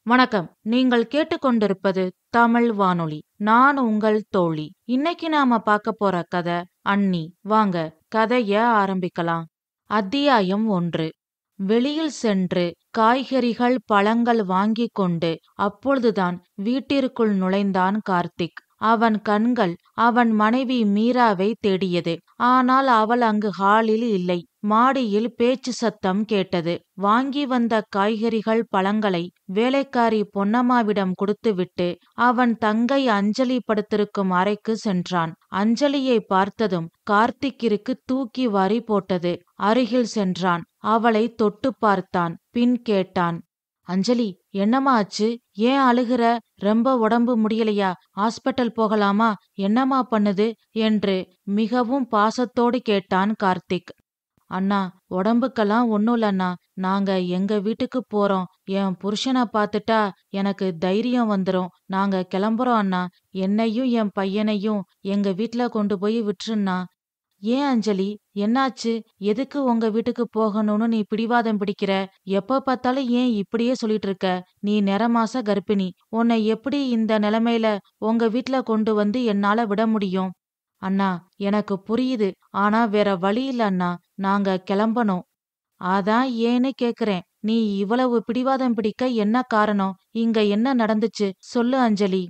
வணக்கம். நீங்கள் கேட்டுக்கொண்டிருப்பது தமிழ் வானொலி. நான் உங்கள் தோழி. இன்னைக்கு நாம பார்க்க போற கதை அண்ணி. வாங்க கதைய ஆரம்பிக்கலாம். அத்தியாயம் 1. வெளியில் சென்று காய்கறிகள் பழங்கள் வாங்கிக் கொண்டு அப்பொழுதுதான் வீட்டிற்குள் நுழைந்தான் கார்த்திக். அவன் கண்கள் அவன் மனைவி மீராவை தேடியது. ஆனால் அவள் அங்கு ஹாலில் இல்லை. மாடியில் பேச்சு சத்தம் கேட்டது. வாங்கி வந்த காய்கறிகள் பழங்களை வேலைக்காரி பொன்னம்மாவிடம் கொடுத்துவிட்டு அவன் தங்கை அஞ்சலி படுத்திருக்கும் அறைக்கு சென்றான். அஞ்சலியை பார்த்ததும் கார்த்திக்கிற்கு தூக்கி வாரி போட்டது. அருகில் சென்றான். அவளை தொட்டு பார்த்தான். பின் கேட்டான், அஞ்சலி, என்னம்மா ஆச்சு? ஏன் அழுகிற? ரொம்ப உடம்பு முடியலையா? ஹாஸ்பிட்டல் போகலாமா? என்னம்மா பண்ணுது என்று மிகவும் பாசத்தோடு கேட்டான் கார்த்திக். அண்ணா, உடம்புக்கெல்லாம் ஒன்னும் இல்லண்ணா. நாங்க எங்க வீட்டுக்கு போறோம். என் புருஷனை பார்த்துட்டா எனக்கு தைரியம் வந்துரும். நாங்க கிளம்புறோம் அண்ணா. என்னையும் என் பையனையும் எங்க வீட்ல கொண்டு போய் விட்டுருண்ணா. ஏன் அஞ்சலி, என்னாச்சு? எதுக்கு உங்க வீட்டுக்கு போகணும்னு நீ பிடிவாதம் பிடிக்கிற? எப்ப பார்த்தாலும் ஏன் இப்படியே சொல்லிட்டு இருக்க? நீ நிறமாச கர்ப்பிணி. உன்னை எப்படி இந்த நிலைமையில உங்க வீட்ல கொண்டு வந்து என்னால விட முடியும்? அண்ணா, எனக்கு புரியுது. ஆனா வேற வழி இல்ல அண்ணா. நாங்க கிளம்பணும். அதான் ஏன்னு கேக்குறேன். நீ இவ்வளவு பிடிவாதம் பிடிக்க என்ன காரணம்? இங்க என்ன நடந்துச்சு சொல்லு அஞ்சலி.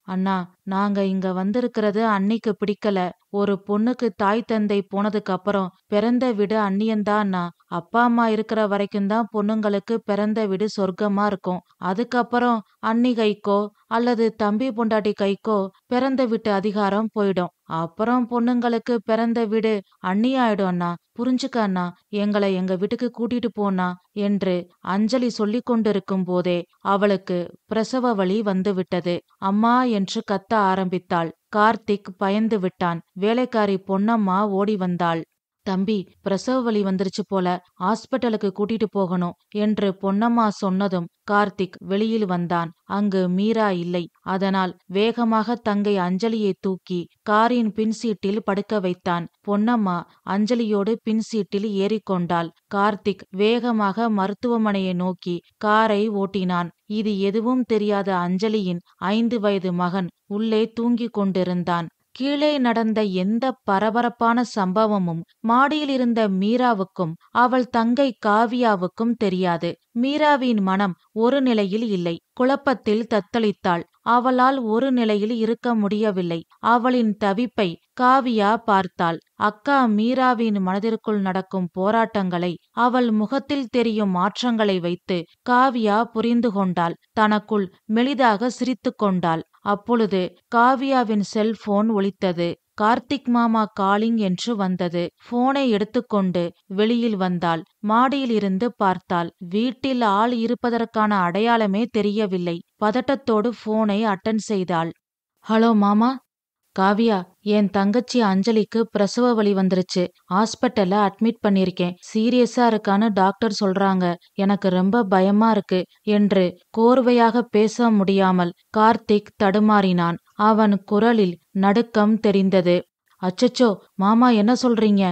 அண்ணா, நாங்க இங்க வந்திருக்கிறது அண்ணிக்கு பிடிக்கல. ஒரு பொண்ணுக்கு தாய் தந்தை போனதுக்கு அப்புறம் பிறந்த வீடு அந்நியந்தான் அண்ணா. அப்பா அம்மா இருக்கிற வரைக்கும் தான் பொண்ணுங்களுக்கு பிறந்த வீடு சொர்க்கமா இருக்கும். அதுக்கப்புறம் அண்ணி கைக்கோ அல்லது தம்பி பொண்டாட்டி கைக்கோ பிறந்த வீட்டு அதிகாரம் போயிடும். அப்புறம் பொண்ணுங்களுக்கு பிறந்த வீடு அண்ணியாயிடும் அண்ணா. புரிஞ்சுக்க அண்ணா. எங்களை எங்க வீட்டுக்கு கூட்டிட்டு போனா என்று அஞ்சலி சொல்லிக் கொண்டிருக்கும் போதே அவளுக்கு பிரசவ வலி வந்து விட்டது. அம்மா என்று கத்த ஆரம்பித்தாள். கார்த்திக் பயந்து விட்டான். வேலைக்காரி பொன்னம்மா ஓடி வந்தாள். தம்பி, பிரசவ வலி வந்துருச்சு போல, ஹாஸ்பிட்டலுக்கு கூட்டிட்டு போகணும் என்று பொன்னம்மா சொன்னதும் கார்த்திக் வெளியில் வந்தான். அங்கு மீரா இல்லை. அதனால் வேகமாக தங்கை அஞ்சலியை தூக்கி காரின் பின்சீட்டில் படுக்க வைத்தான். பொன்னம்மா அஞ்சலியோடு பின்சீட்டில் ஏறிக்கொண்டாள். கார்த்திக் வேகமாக மருத்துவமனையை நோக்கி காரை ஓட்டினான். இது எதுவும் தெரியாத அஞ்சலியின் 5 வயது மகன் உள்ளே தூங்கிக் கொண்டிருந்தான். கீழே நடந்த எந்த பரபரப்பான சம்பவமும் மாடியில் இருந்த மீராவுக்கும் அவள் தங்கை காவியாவுக்கும் தெரியாது. மீராவின் மனம் ஒரு நிலையில் இல்லை. குழப்பத்தில் தத்தளித்தாள். அவளால் ஒரு நிலையில் இருக்க முடியவில்லை. அவளின் தவிப்பை காவியா பார்த்தாள். அக்கா மீராவின் மனதிற்குள் நடக்கும் போராட்டங்களை அவள் முகத்தில் தெரியும் மாற்றங்களை வைத்து காவியா புரிந்து கொண்டாள். தனக்குள் மெலிதாக சிரித்து கொண்டாள். அப்பொழுது காவியாவின் செல்போன் ஒலித்தது. கார்த்திக் மாமா காலிங் என்று வந்தது. போனை எடுத்துக்கொண்டு வெளியில் வந்தாள். மாடியில் இருந்து பார்த்தாள். வீட்டில் ஆள் இருப்பதற்கான அடையாளமே தெரியவில்லை. பதட்டத்தோடு போனை அட்டன் செய்தாள். ஹலோ மாமா. காவியா, என் தங்கச்சி அஞ்சலிக்கு பிரசவ வலி வந்துருச்சு. ஹாஸ்பிட்டல்ல அட்மிட் பண்ணிருக்கேன். சீரியஸா இருக்கான்னு டாக்டர் சொல்றாங்க. எனக்கு ரொம்ப பயமா இருக்கு என்று கோர்வையாக பேச முடியாமல் கார்த்திக் தடுமாறினான். அவன் குரலில் நடுக்கம் தெரிந்தது. அச்சச்சோ மாமா, என்ன சொல்றீங்க?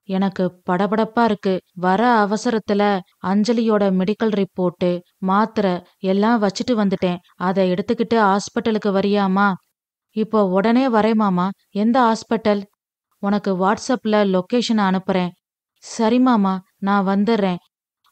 எனக்கு படபடப்பா இருக்கு. வர அவசரத்துல அஞ்சலியோட மெடிக்கல் ரிப்போர்ட்டு மாத்திரை எல்லாம் வச்சுட்டு வந்துட்டேன். அதை எடுத்துக்கிட்டு ஹாஸ்பிட்டலுக்கு வரியாமா? இப்போ உடனே வரேன் மாமா. எந்த ஹாஸ்பிட்டல்? உனக்கு வாட்ஸ்அப்ல லொகேஷன் அனுப்புறேன். சரி மாமா, நான் வந்துடுறேன்.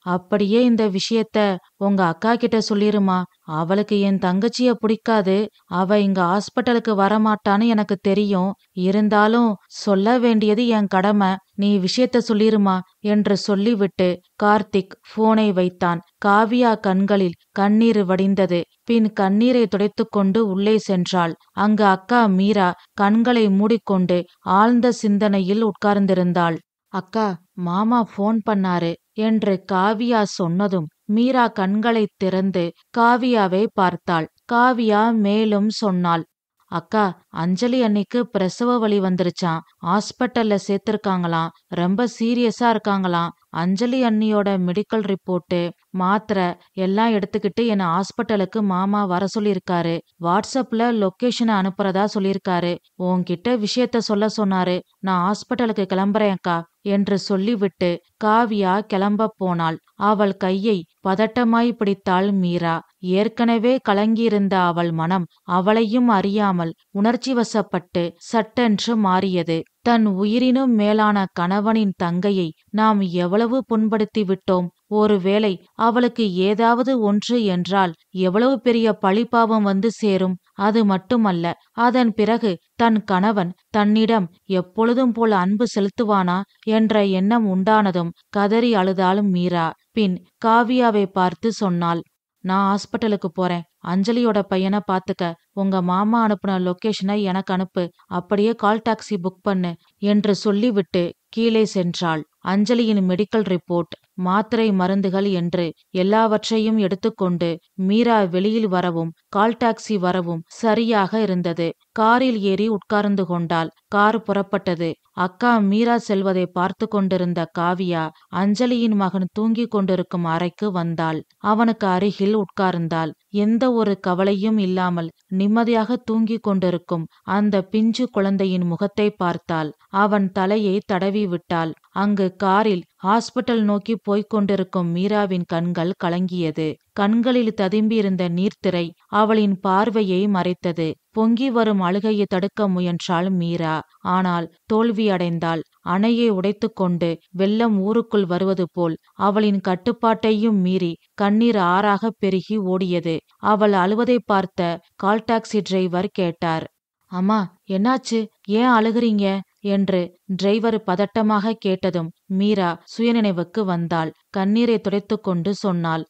அப்படியே இந்த விஷயத்த உங்க அக்கா கிட்ட சொல்லிருமா. அவளுக்கு என் தங்கச்சிய பிடிக்காது. அவ இங்க ஹாஸ்பிட்டலுக்கு வரமாட்டான்னு எனக்கு தெரியும். இருந்தாலும் சொல்ல வேண்டியது என் கடமை. நீ விஷயத்த சொல்லிருமா என்று சொல்லிவிட்டு கார்த்திக் போனை வைத்தான். காவியா கண்களில் கண்ணீர் வடிந்தது. பின் கண்ணீரை துடைத்துக்கொண்டு உள்ளே சென்றாள். அங்கு அக்கா மீரா கண்களை மூடிக்கொண்டு ஆழ்ந்த சிந்தனையில் உட்கார்ந்திருந்தாள். அக்கா, மாமா போன் பண்ணாரு என்று காவியா சொன்னதும் மீரா கண்களை திறந்து காவியாவை பார்த்தாள். காவியா மேலும் சொன்னாள். அக்கா, அஞ்சலி அன்னைக்கு பிரசவ வலி வந்துருச்சாம். ஹாஸ்பிட்டல்ல சேர்த்திருக்காங்களாம். ரொம்ப சீரியஸா இருக்காங்களாம். அஞ்சலி அண்ணியோட மெடிக்கல் ரிப்போர்ட்டு, மாத்திரை எல்லாம் எடுத்துக்கிட்டு என்ன ஹாஸ்பிட்டலுக்கு மாமா வர சொல்லியிருக்காரு. வாட்ஸ்அப்ல லொகேஷனை அனுப்புறதா சொல்லியிருக்காரு. உன்கிட்ட விஷயத்த சொல்ல சொன்னாரு. நான் ஹாஸ்பிட்டலுக்கு கிளம்புறேன்க்கா என்று சொல்லிவிட்டு காவியா கிளம்ப போனாள். அவள் கையை பதட்டமாய் பிடித்தாள் மீரா. ஏற்கனவே கலங்கியிருந்த அவள் மனம் அவளையும் அறியாமல் உணர்ச்சி வசப்பட்டு சட்டென்று மாறியது. தன் உயிரினும் மேலான கணவனின் தங்கையை நாம் எவ்வளவு புண்படுத்தி விட்டோம். ஒருவேளை அவளுக்கு ஏதாவது ஒன்று என்றால் எவ்வளவு பெரிய பழிபாவம் வந்து சேரும். அது மட்டுமல்ல, அதன் பிறகு தன் கணவன் தன்னிடம் எப்பொழுதும் போல் அன்பு செலுத்துவானா என்ற எண்ணம் உண்டானதும் கதறி அழுதாள் மீரா. பின் காவியாவை பார்த்து சொன்னாள், நான் ஹாஸ்பிட்டலுக்கு போறேன். அஞ்சலியோட பையனை பாத்துக்க. உங்க மாமா அனுப்புன லொகேஷனை எனக்கு அனுப்பு. அப்படியே கால் டாக்ஸி புக் பண்ணு என்று சொல்லிவிட்டு கீழே சென்றாள். அஞ்சலியின் மெடிக்கல் ரிப்போர்ட், மாத்திரை மருந்துகள் என்று எல்லாவற்றையும் எடுத்துக்கொண்டு மீரா வெளியில் வரவும் கால் டாக்ஸி வரவும் சரியாக இருந்தது. காரில் ஏறி உட்கார்ந்து கொண்டாள். கார் புறப்பட்டது. அக்கா மீரா செல்வதை பார்த்து கொண்டிருந்த காவியா அஞ்சலியின் மகன் தூங்கிக் கொண்டிருக்கும் அறைக்கு வந்தாள். அவனுக்கு அருகில் உட்கார்ந்தாள். எந்த ஒரு கவலையும் இல்லாமல் நிம்மதியாக தூங்கிக் கொண்டிருக்கும் அந்த பிஞ்சு குழந்தையின் முகத்தை பார்த்தாள். அவன் தலையை தடவி விட்டாள். அங்கு காரில் ஹாஸ்பிட்டல் நோக்கி போய்க் கொண்டிருக்கும் மீராவின் கண்கள் கலங்கியது. கண்களில் ததும்பியிருந்த நீர்த்திரை அவளின் பார்வையை மறைத்தது. பொங்கி வரும் அழுகையை தடுக்க முயன்றாள் மீரா. ஆனால் தோல்வியடைந்தாள். அணையை உடைத்துக்கொண்டு வெள்ளம் ஊருக்குள் வருவது போல் அவளின் கட்டுப்பாட்டையும் மீறி கண்ணீர் ஆறாக பெருகி ஓடியது. அவள் அழுவதை பார்த்த கால் டாக்ஸி டிரைவர் கேட்டார், அம்மா என்னாச்சு, ஏன் அழுகிறீங்க என்று டிரைவர் பதட்டமாக கேட்டதும் மீரா சுயநினைவுக்கு வந்தாள். கண்ணீரை துடைத்துக்கொண்டு சொன்னாள்,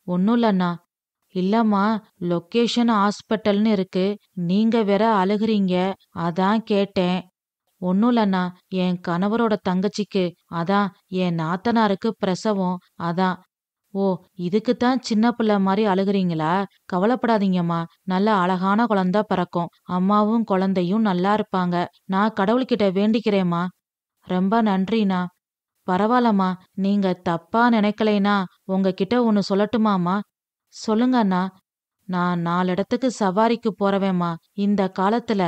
ஒன்னுல்லண்ணா. இல்லம்மா, லொகேஷன் ஹாஸ்பிட்டல்னு இருக்கு, நீங்க வேற அழுகிறீங்க, அதான் கேட்டேன். ஒன்னுல்லண்ணா, என் கணவரோட தங்கச்சிக்கு, அதான் என் நாத்தனாருக்கு பிரசவம், அதான். ஓ, இதுக்குத்தான் சின்ன பிள்ளை மாதிரி அழுகிறீங்களா? கவலைப்படாதீங்கம்மா, நல்ல அழகான குழந்தை பிறக்கும். அம்மாவும் குழந்தையும் நல்லா இருப்பாங்க. நான் கடவுள்கிட்ட வேண்டிக்கிறேம்மா. ரொம்ப நன்றிண்ணா. பரவாயில்லம்மா, நீங்க தப்பா நினைக்கலைனா உங்ககிட்ட ஒன்னு சொல்லட்டுமாம்மா? சொல்லுங்க அண்ணா. நான் 4 இடத்துக்கு சவாரிக்கு போறவேம்மா. இந்த காலத்துல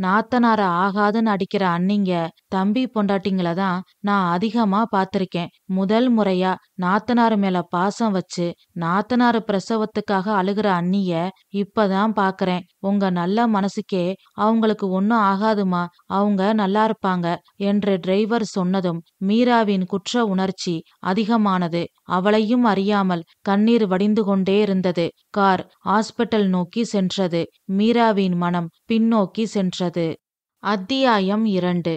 நாத்தனார ஆகாதுன்னு அடிக்கிற அண்ணிங்க தம்பி பொண்டாட்டிங்கள தான் நான் அதிகமா பாத்திருக்கேன். முதல் முறையா நாத்தனார் மேல பாசம் வச்சு நாத்தனார் பிரசவத்துக்காக அழுகிற அண்ணிய இப்பதான் பாக்குறேன். உங்க நல்ல மனசுக்கே அவங்களுக்கு ஒன்னும் ஆகாதுமா, அவங்க நல்லா இருப்பாங்க என்று டிரைவர் சொன்னதும் மீராவின் குற்ற உணர்ச்சி அதிகமானது. அவளையும் அறியாமல் கண்ணீர் வடிந்து கொண்டே இருந்தது. கார் ஹாஸ்பிட்டல் நோக்கி சென்றது. மீராவின் மனம் பின்னோக்கி சென்றது. அத்தியாயம் 2.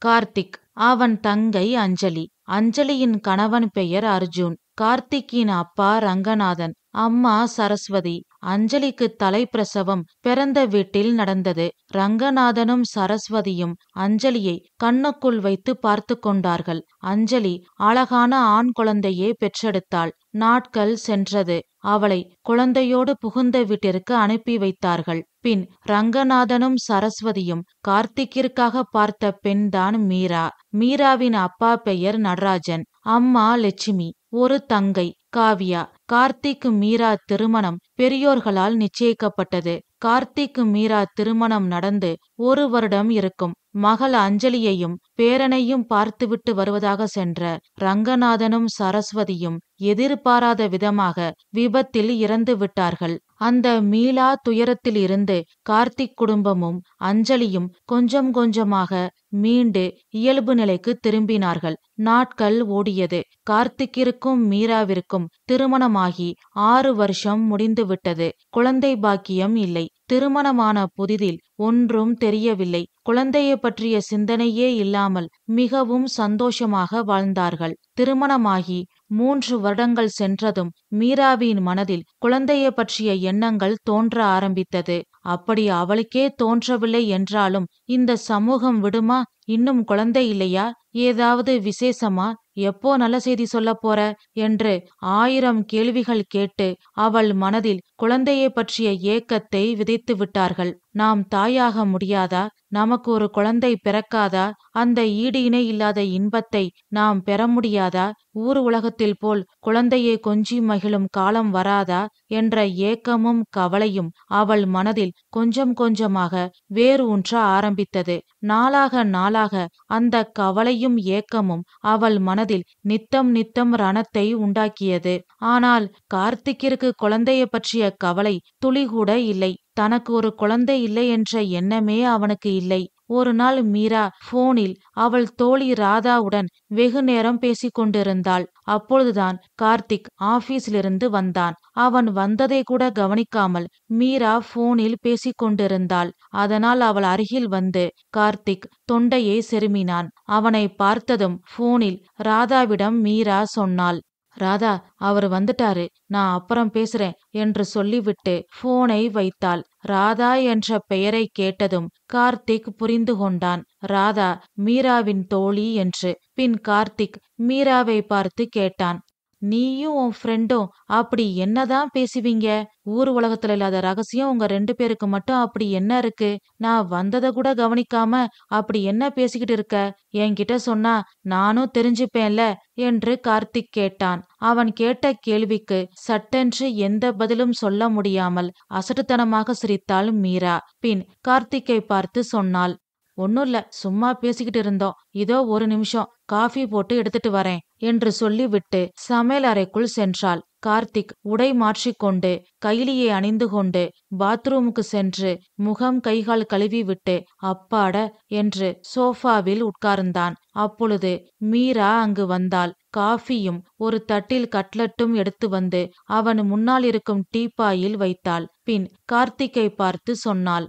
கார்த்திக். அவன் தங்கை அஞ்சலி. அஞ்சலியின் கணவன் பெயர் அர்ஜுன். கார்த்திக்கின் அப்பா ரங்கநாதன், அம்மா சரஸ்வதி. அஞ்சலிக்கு தலைப்பிரசவம் பிறந்த வீட்டில் நடந்தது. ரங்கநாதனும் சரஸ்வதியும் அஞ்சலியை கண்ணுக்குள் வைத்து பார்த்து கொண்டார்கள். அஞ்சலி அழகான ஆண் குழந்தையே பெற்றெடுத்தாள். நாட்கள் சென்றது. அவளை குழந்தையோடு புகுந்த வீட்டிற்கு அனுப்பி வைத்தார்கள். பின் ரங்கநாதனும் சரஸ்வதியும் கார்த்திக்கிற்காக பார்த்த பெண்தான் மீரா. மீராவின் அப்பா பெயர் நடராஜன், அம்மா லட்சுமி. ஒரு தங்கை காவியா. கார்த்திக் மீரா திருமணம் பெரியோர்களால் நிச்சயிக்கப்பட்டது. கார்த்திக் மீரா திருமணம் நடந்து 1 வருடம் இருக்கும். மகள் அஞ்சலியையும் பேரனையும் பார்த்துவிட்டு வருவதாக சென்ற ரங்கநாதனும் சரஸ்வதியும் எதிர்பாராத விதமாக விபத்தில் இறந்து விட்டார்கள். அந்த மீளா துயரத்தில் இருந்து கார்த்திக் குடும்பமும் அஞ்சலியும் கொஞ்சம் கொஞ்சமாக மீண்டு இயல்பு நிலைக்கு திரும்பினார்கள். நாட்கள் ஓடியது. கார்த்திக்கிற்கும் மீராவிற்கும் திருமணமாகி 6 வருஷம் முடிந்துவிட்டது. குழந்தை பாக்கியம் இல்லை. திருமணமான புதிதில் ஒன்றும் தெரியவில்லை. குழந்தையை பற்றிய சிந்தனையே இல்லாமல் மிகவும் சந்தோஷமாக வாழ்ந்தார்கள். திருமணமாகி 3 வருடங்கள் சென்றதும் மீராவின் மனதில் குழந்தையை பற்றிய எண்ணங்கள் தோன்ற ஆரம்பித்தது. அப்படி அவளுக்கே தோன்றவில்லை என்றாலும் இந்த சமூகம் விடுமா? இன்னும் குழந்தை இல்லையா? ஏதாவது விசேஷமா? எப்போ நல்ல செய்தி சொல்ல போற என்று 1000 கேள்விகள் கேட்டு அவள் மனதில் குழந்தையை பற்றிய ஏக்கத்தை விதைத்து விட்டார்கள். நாம் தாயாக முடியாதா? நமக்கு ஒரு குழந்தை பிறக்காதா? அந்த ஈடு இணை இல்லாத இன்பத்தை நாம் பெற முடியாதா? ஊர் உலகத்தில் போல் குழந்தையை கொஞ்சி மகிழும் காலம் வராதா என்ற ஏக்கமும் கவலையும் அவள் மனதில் கொஞ்சம் கொஞ்சமாக வேறு ஊன்ற ஆரம்பித்தது. நாளாக நாளாக அந்த கவலையும் ஏக்கமும் அவள் மனதில் நித்தம் நித்தம் ரணத்தை உண்டாக்கியது. ஆனால் கார்த்திக்கிற்கு குழந்தையை பற்றிய கவலை துளிகூட இல்லை. தனக்கு ஒரு குழந்தை இல்லை என்ற எண்ணமே அவனுக்கு இல்லை. ஒரு நாள் மீரா போனில் அவள் தோழி ராதாவுடன் வெகு நேரம் பேசிக் கொண்டிருந்தாள். அப்பொழுதுதான் கார்த்திக் ஆபீஸிலிருந்து வந்தான். அவன் வந்ததை கூட கவனிக்காமல் மீரா போனில் பேசிக் கொண்டிருந்தாள். அதனால் அவள் அருகில் வந்து கார்த்திக் தொண்டையை செருமினான். அவனை பார்த்ததும் போனில் ராதாவிடம் மீரா சொன்னாள், ராதா, அவர் வந்துட்டாரு, நான் அப்புறம் பேசுறேன் என்று சொல்லிவிட்டு போனை வைத்தாள். ராதா என்ற பெயரை கேட்டதும் கார்த்திக் புரிந்து கொண்டான், ராதா மீராவின் தோழி என்று. பின் கார்த்திக் மீராவை பார்த்து கேட்டான், நீயும் உன் ஃப்ரெண்டும் அப்படி என்னதான் பேசுவீங்க? ஊர் உலகத்துல இல்லாத ரகசியம் உங்க 2 பேருக்கு மட்டும் அப்படி என்ன இருக்கு? நான் வந்ததை கூட கவனிக்காம அப்படி என்ன பேசிக்கிட்டு இருக்க? என்கிட்ட சொன்னா நானும் தெரிஞ்சுப்பேன்ல என்று கார்த்திக் கேட்டான். அவன் கேட்ட கேள்விக்கு சட்டென்று எந்த பதிலும் சொல்ல முடியாமல் அசட்டுத்தனமாக சிரித்தாள் மீரா. பின் கார்த்திக்கை பார்த்து சொன்னாள், ஒன்னும் இல்ல, சும்மா பேசிக்கிட்டு இருந்தோம். இதோ ஒரு நிமிஷம், காஃபி போட்டு எடுத்துட்டு வரேன் என்று சொல்லிவிட்டு சமையல் அறைக்குள் சென்றாள். கார்த்திக் உடை மாற்றிக்கொண்டு கைலியை அணிந்து கொண்டு பாத்ரூமுக்கு சென்று முகம் கைகால் கழுவி விட்டு அப்பாட என்று சோஃபாவில் உட்கார்ந்தான். அப்பொழுது மீரா அங்கு வந்தாள். காஃபியும் ஒரு தட்டில் கட்லட்டும் எடுத்து வந்து அவன் முன்னால் இருக்கும் டீப்பாயில் வைத்தாள். பின் கார்த்திக்கை பார்த்து சொன்னாள்,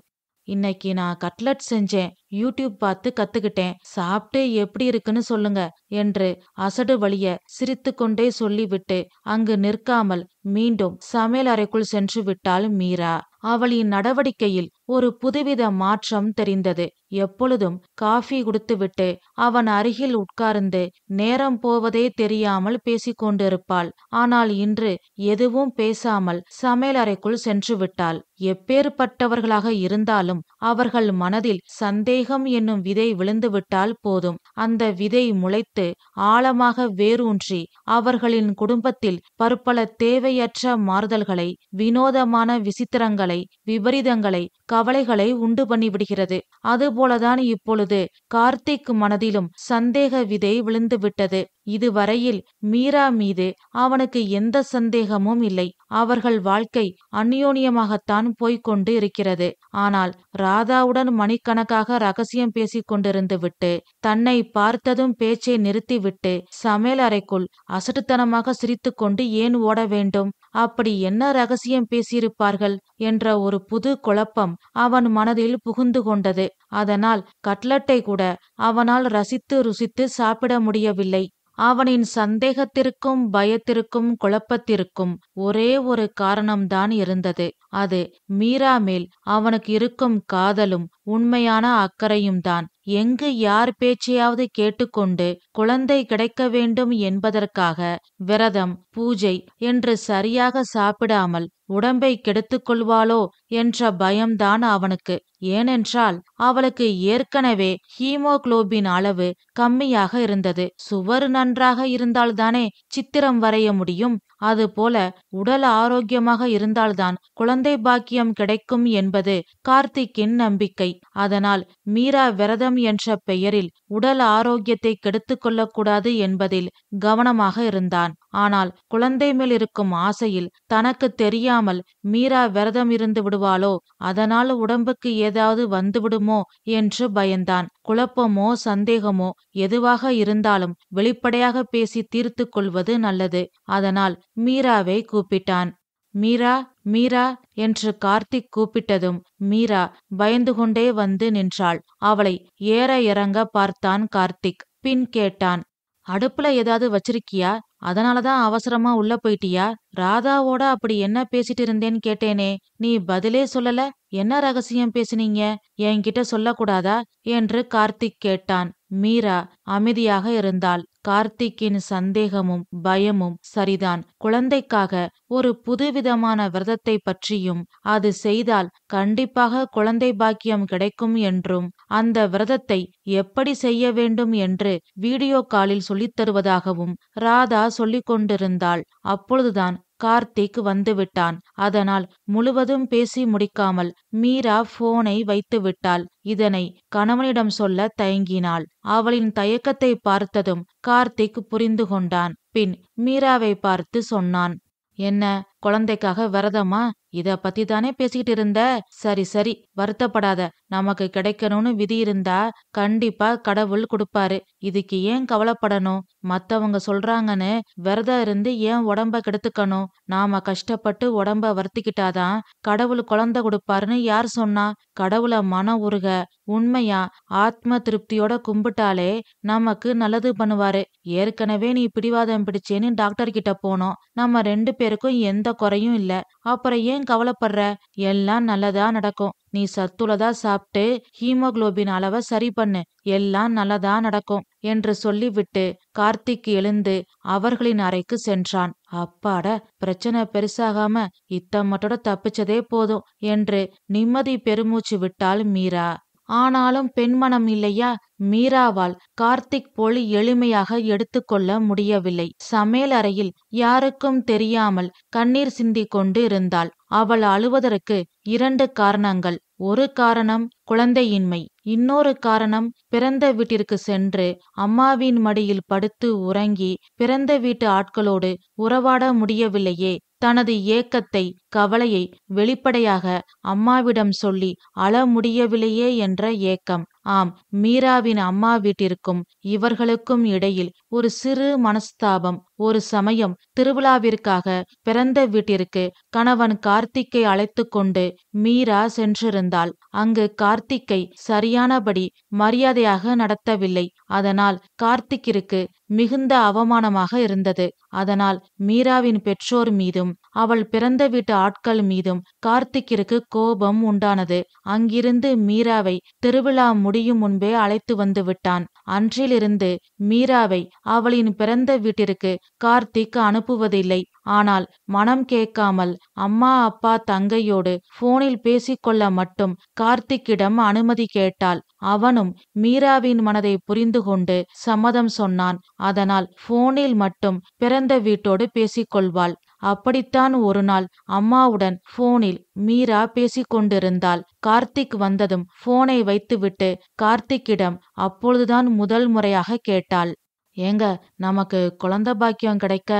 இன்னைக்கு நான் கட்லட் செஞ்சேன், யூடியூப் பார்த்து கத்துக்கிட்டேன், சாப்பிட்டு எப்படி இருக்குன்னு சொல்லுங்க என்று அசடு வழிய சிரித்து கொண்டே சொல்லிவிட்டு அங்கு நிற்காமல் மீண்டும் சமையல் அறைக்குள் சென்று விட்டாள் மீரா. அவளின் நடவடிக்கையில் ஒரு புதுவித மாற்றம் தெரிந்தது. எப்பொழுதும் காஃபி குடித்துவிட்டு அவன் அருகில் உட்கார்ந்து நேரம் போவதே தெரியாமல் பேசிக்கொண்டிருப்பாள். ஆனால் இன்று எதுவும் பேசாமல் சமையல் அறைக்குள் சென்று விட்டாள். எப்பேற்பட்டவர்களாக இருந்தாலும் அவர்கள் மனதில் சந்தேகம் என்னும் விதை விழுந்துவிட்டால் போதும், அந்த விதை முளைத்து ஆழமாக வேரூன்றி அவர்களின் குடும்பத்தில் பற்பல தேவையற்ற மாறுதல்களை, வினோதமான விசித்திரங்களை, விபரீதங்களை, கவலைகளை உண்டு பண்ணிவிடுகிறது. அதுபோலதான் இப்பொழுது கார்த்திக் மனதிலும் சந்தேக விதை விழுந்துவிட்டது. இதுவரையில் மீரா மீது அவனுக்கு எந்த சந்தேகமும் இல்லை. அவர்கள் வாழ்க்கை அந்யோன்யமாகத்தான் போய்கொண்டு இருக்கிறது. ஆனால் ராதாவுடன் மணிக்கணக்காக ரகசியம் பேசிக் கொண்டிருந்து விட்டு தன்னை பார்த்ததும் பேச்சை நிறுத்திவிட்டு சமையல் அறைக்குள் அசட்டுத்தனமாக சிரித்து கொண்டு ஏன் ஓட வேண்டும்? அப்படி என்ன ரகசியம் பேசியிருப்பார்கள் என்ற ஒரு புது குழப்பம் அவன் மனதில் புகுந்து கொண்டது. அதனால் கட்லட்டை கூட அவனால் ரசித்து ருசித்து சாப்பிட முடியவில்லை. அவனின் சந்தேகத்திற்கும் பயத்திற்கும் குழப்பத்திற்கும் ஒரே ஒரு காரணம்தான் இருந்தது. அது மீரா மேல் அவனுக்கு இருக்கும் காதலும் உண்மையான அக்கறையும் தான். எங்கு யார் பேச்சையாவது கேட்டுக்கொண்டு குழந்தை கிடைக்க வேண்டும் என்பதற்காக விரதம் பூஜை என்று சரியாக சாப்பிடாமல் உடம்பை கெடுத்துக் கொள்வாளோ என்ற பயம்தான் அவனுக்கு. ஏனென்றால் அவளுக்கு ஏற்கனவே ஹீமோகுளோபின் அளவு கம்மியாக இருந்தது. சுவர் நன்றாக இருந்தால்தானே சித்திரம் வரைய முடியும். அதுபோல உடல் ஆரோக்கியமாக இருந்தால்தான் குழந்தை பாக்கியம் கிடைக்கும் என்பது கார்த்திக்கின் நம்பிக்கை. அதனால் மீரா விரதம் என்ற பெயரில் உடல் ஆரோக்கியத்தை கெடுத்துக் கொள்ளக்கூடாது என்பதில் கவனமாக இருந்தான். ஆனால் குழந்தை மேல் இருக்கும் ஆசையில் தனக்கு தெரியாமல் மீரா விரதம் இருந்து விடுவாளோ, அதனால் உடம்புக்கு ஏதாவது வந்துவிடுமோ என்று பயந்தான். குழப்பமோ சந்தேகமோ எதுவாக இருந்தாலும் வெளிப்படையாக பேசி தீர்த்து கொள்வது நல்லது. அதனால் மீராவை கூப்பிட்டான். மீரா, மீரா என்று கார்த்திக் கூப்பிட்டதும் மீரா பயந்து கொண்டே வந்து நின்றாள். அவளை ஏற இறங்க பார்த்தான் கார்த்திக். பின் கேட்டான், அடுப்புல ஏதாவது வச்சிருக்கியா? அதனாலதான் அவசரமா உள்ள போயிட்டியா? ராதாவோட அப்படி என்ன பேசிட்டு இருந்தேன்னு கேட்டேனே, நீ பதிலே சொல்லல. என்ன ரகசியம் பேசினீங்க? என்கிட்ட சொல்லக்கூடாதா என்று கார்த்திக் கேட்டான். மீரா அமைதியாக இருந்தாள். கார்த்திக்கின் சந்தேகமும் பயமும் சரிதான். குழந்தைக்காக ஒரு புதுவிதமான விரதத்தை பற்றியும், அது செய்தால் கண்டிப்பாக குழந்தை பாக்கியம் கிடைக்கும் என்றும், அந்த விரதத்தை எப்படி செய்ய வேண்டும் என்று வீடியோ காலில் சொல்லித் தருவதாகவும் ராதா சொல்லிக் கொண்டிருந்தாள். அப்பொழுதுதான் கார்த்திக் வந்துவிட்டான். அதனால் முழுவதும் பேசி முடிக்காமல் மீரா போனை வைத்துவிட்டாள். இதனை கணவனிடம் சொல்ல தயங்கினாள். அவளின் தயக்கத்தை பார்த்ததும் கார்த்திக் புரிந்து கொண்டான். பின் மீராவை பார்த்து சொன்னான், என்ன குழந்தைக்காக விரதமா? இத பத்தி தானே பேசிக்கிட்டு இருந்த? சரி சரி, வருத்தப்படாத. நமக்கு கிடைக்கணும்னு விதி இருந்தா கண்டிப்பா கடவுள் கொடுப்பாரு. இதுக்கு ஏன் கவலைப்படணும்? மத்தவங்க சொல்றாங்கன்னு விரதம் இருந்து ஏன் உடம்ப கெடுத்துக்கணும்? நாம கஷ்டப்பட்டு உடம்ப வருத்திக்கிட்டாதான் கடவுள் குழந்தை கொடுப்பாருன்னு யார் சொன்னா? கடவுளை மன உருக உண்மையா ஆத்ம திருப்தியோட கும்பிட்டாலே நமக்கு நல்லது பண்ணுவாரு. ஏற்கனவே நீ பிடிவாதம் பிடிச்சேன்னு டாக்டர் கிட்ட போனோம். நம்ம 2 பேருக்கும் எந்த குறையும் இல்ல. அப்புறம் ஏன் கவலைப்படுற? எல்லாம் நல்லதா நடக்கும். நீ சத்துள்ளதா சாப்பிட்டு ஹீமோகுளோபின் அளவை சரி பண்ணு. எல்லாம் நல்லதா நடக்கும் என்று சொல்லிவிட்டு கார்த்திக் எழுந்து அவர்களின் அறைக்கு சென்றான். அப்பாட, பிரச்சனை பெருசாகாம இத்த மட்டோட தப்பிச்சதே போதும் என்று நிம்மதி பெருமூச்சு விட்டாள் மீரா. ஆனாலும் பெண்மனம் இல்லையா? மீராவால் கார்த்திக் போல் எளிமையாக எடுத்துக்கொள்ள முடியவில்லை. சமையல் அறையில் யாருக்கும் தெரியாமல் கண்ணீர் சிந்திக் கொண்டு இருந்தாள். அவள் அழுவதற்கு 2 காரணங்கள். ஒரு காரணம் குழந்தையின்மை, இன்னொரு காரணம் பிறந்த வீட்டிற்கு சென்று அம்மாவின் மடியில் படுத்து உறங்கி பிறந்த வீட்டு ஆட்களோடு உறவாட முடியவில்லையே. தனது ஏக்கத்தை, கவலையை வெளிப்படையாக அம்மாவிடம் சொல்லி அழ முடியவில்லையே என்ற ஏக்கம். ஆம், மீராவின் அம்மா வீட்டிற்கும் இவர்களுக்கும் இடையில் ஒரு சிறு மனஸ்தாபம். ஒரு சமயம் திருவிழாவிற்காக பிறந்த வீட்டிற்கு கணவன் கார்த்திக்கை அழைத்து கொண்டு மீரா சென்றிருந்தாள். அங்கு கார்த்திக்கை சரியானபடி மரியாதையாக நடத்தவில்லை. அதனால் கார்த்திக்கிற்கு மிகுந்த அவமானமாக இருந்தது. அதனால் மீராவின் பெற்றோர் மீதும் அவள் பிறந்த வீட்டு ஆட்கள் மீதும் கார்த்திக்கிற்கு கோபம் உண்டானது. அங்கிருந்து மீராவை திருவிழா முடியும் முன்பே அழைத்து வந்து விட்டான். அன்றிலிருந்து மீராவை அவளின் பிறந்த வீட்டிற்கு கார்த்திக் அனுப்புவதில்லை. ஆனால் மனம் கேட்காமல் அம்மா அப்பா தங்கையோடு போனில் பேசிக்கொள்ள மட்டும் கார்த்திக்கிடம் அனுமதி கேட்டாள். அவனும் மீராவின் மனதை புரிந்து கொண்டு சம்மதம் சொன்னான். அதனால் போனில் மட்டும் பிறந்த வீட்டோடு பேசிக்கொள்வாள். அப்படித்தான் ஒரு நாள் அம்மாவுடன் போனில் மீரா பேசிக்கொண்டிருந்தாள். கார்த்திக் வந்ததும் போனை வைத்துவிட்டு கார்த்திக்கிடம் அப்பொழுதுதான் முதல் முறையாக கேட்டாள், ஏங்க, நமக்கு குழந்தை பாக்கியம் கிடைக்க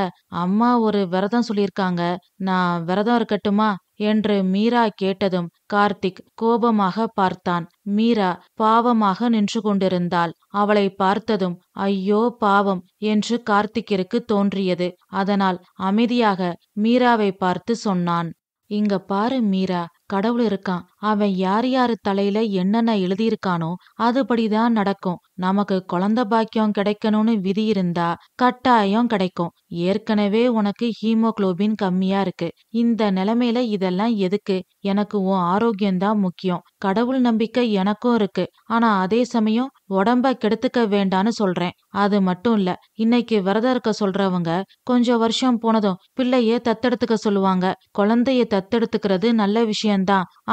அம்மா ஒரு விரதம் சொல்லியிருக்காங்க. நான் விரதம் இருக்கட்டுமா என்று மீரா கேட்டதும் கார்த்திக் கோபமாக பார்த்தான். மீரா பாவமாக நின்று கொண்டிருந்தாள். அவளை பார்த்ததும் ஐயோ பாவம் என்று கார்த்திக்கிற்கு தோன்றியது. அதனால் அமைதியாக மீராவை பார்த்து சொன்னான், இங்க பாரு மீரா, கடவுள் இருக்கான். அவன் யார் யாரு தலையில என்னென்ன எழுதியிருக்கானோ அதுபடிதான் நடக்கும். நமக்கு குழந்தை பாக்கியம் கிடைக்கணும்னு விதி இருந்தா கட்டாயம் கிடைக்கும். ஏற்கனவே உனக்கு ஹீமோகுளோபின் கம்மியா இருக்கு. இந்த நிலைமையில இதெல்லாம் எதுக்கு? எனக்கு உன் ஆரோக்கியம்தான் முக்கியம். கடவுள் நம்பிக்கை எனக்கும் இருக்கு. ஆனா அதே சமயம் உடம்ப கெடுத்துக்க வேண்டான்னு சொல்றேன். அது மட்டும் இல்ல, இன்னைக்கு விரதம் இருக்க சொல்றவங்க கொஞ்சம் வருஷம் போனதும் பிள்ளைய தத்தெடுத்துக்க சொல்லுவாங்க. குழந்தைய தத்தெடுத்துக்கிறது நல்ல விஷயம்தான்.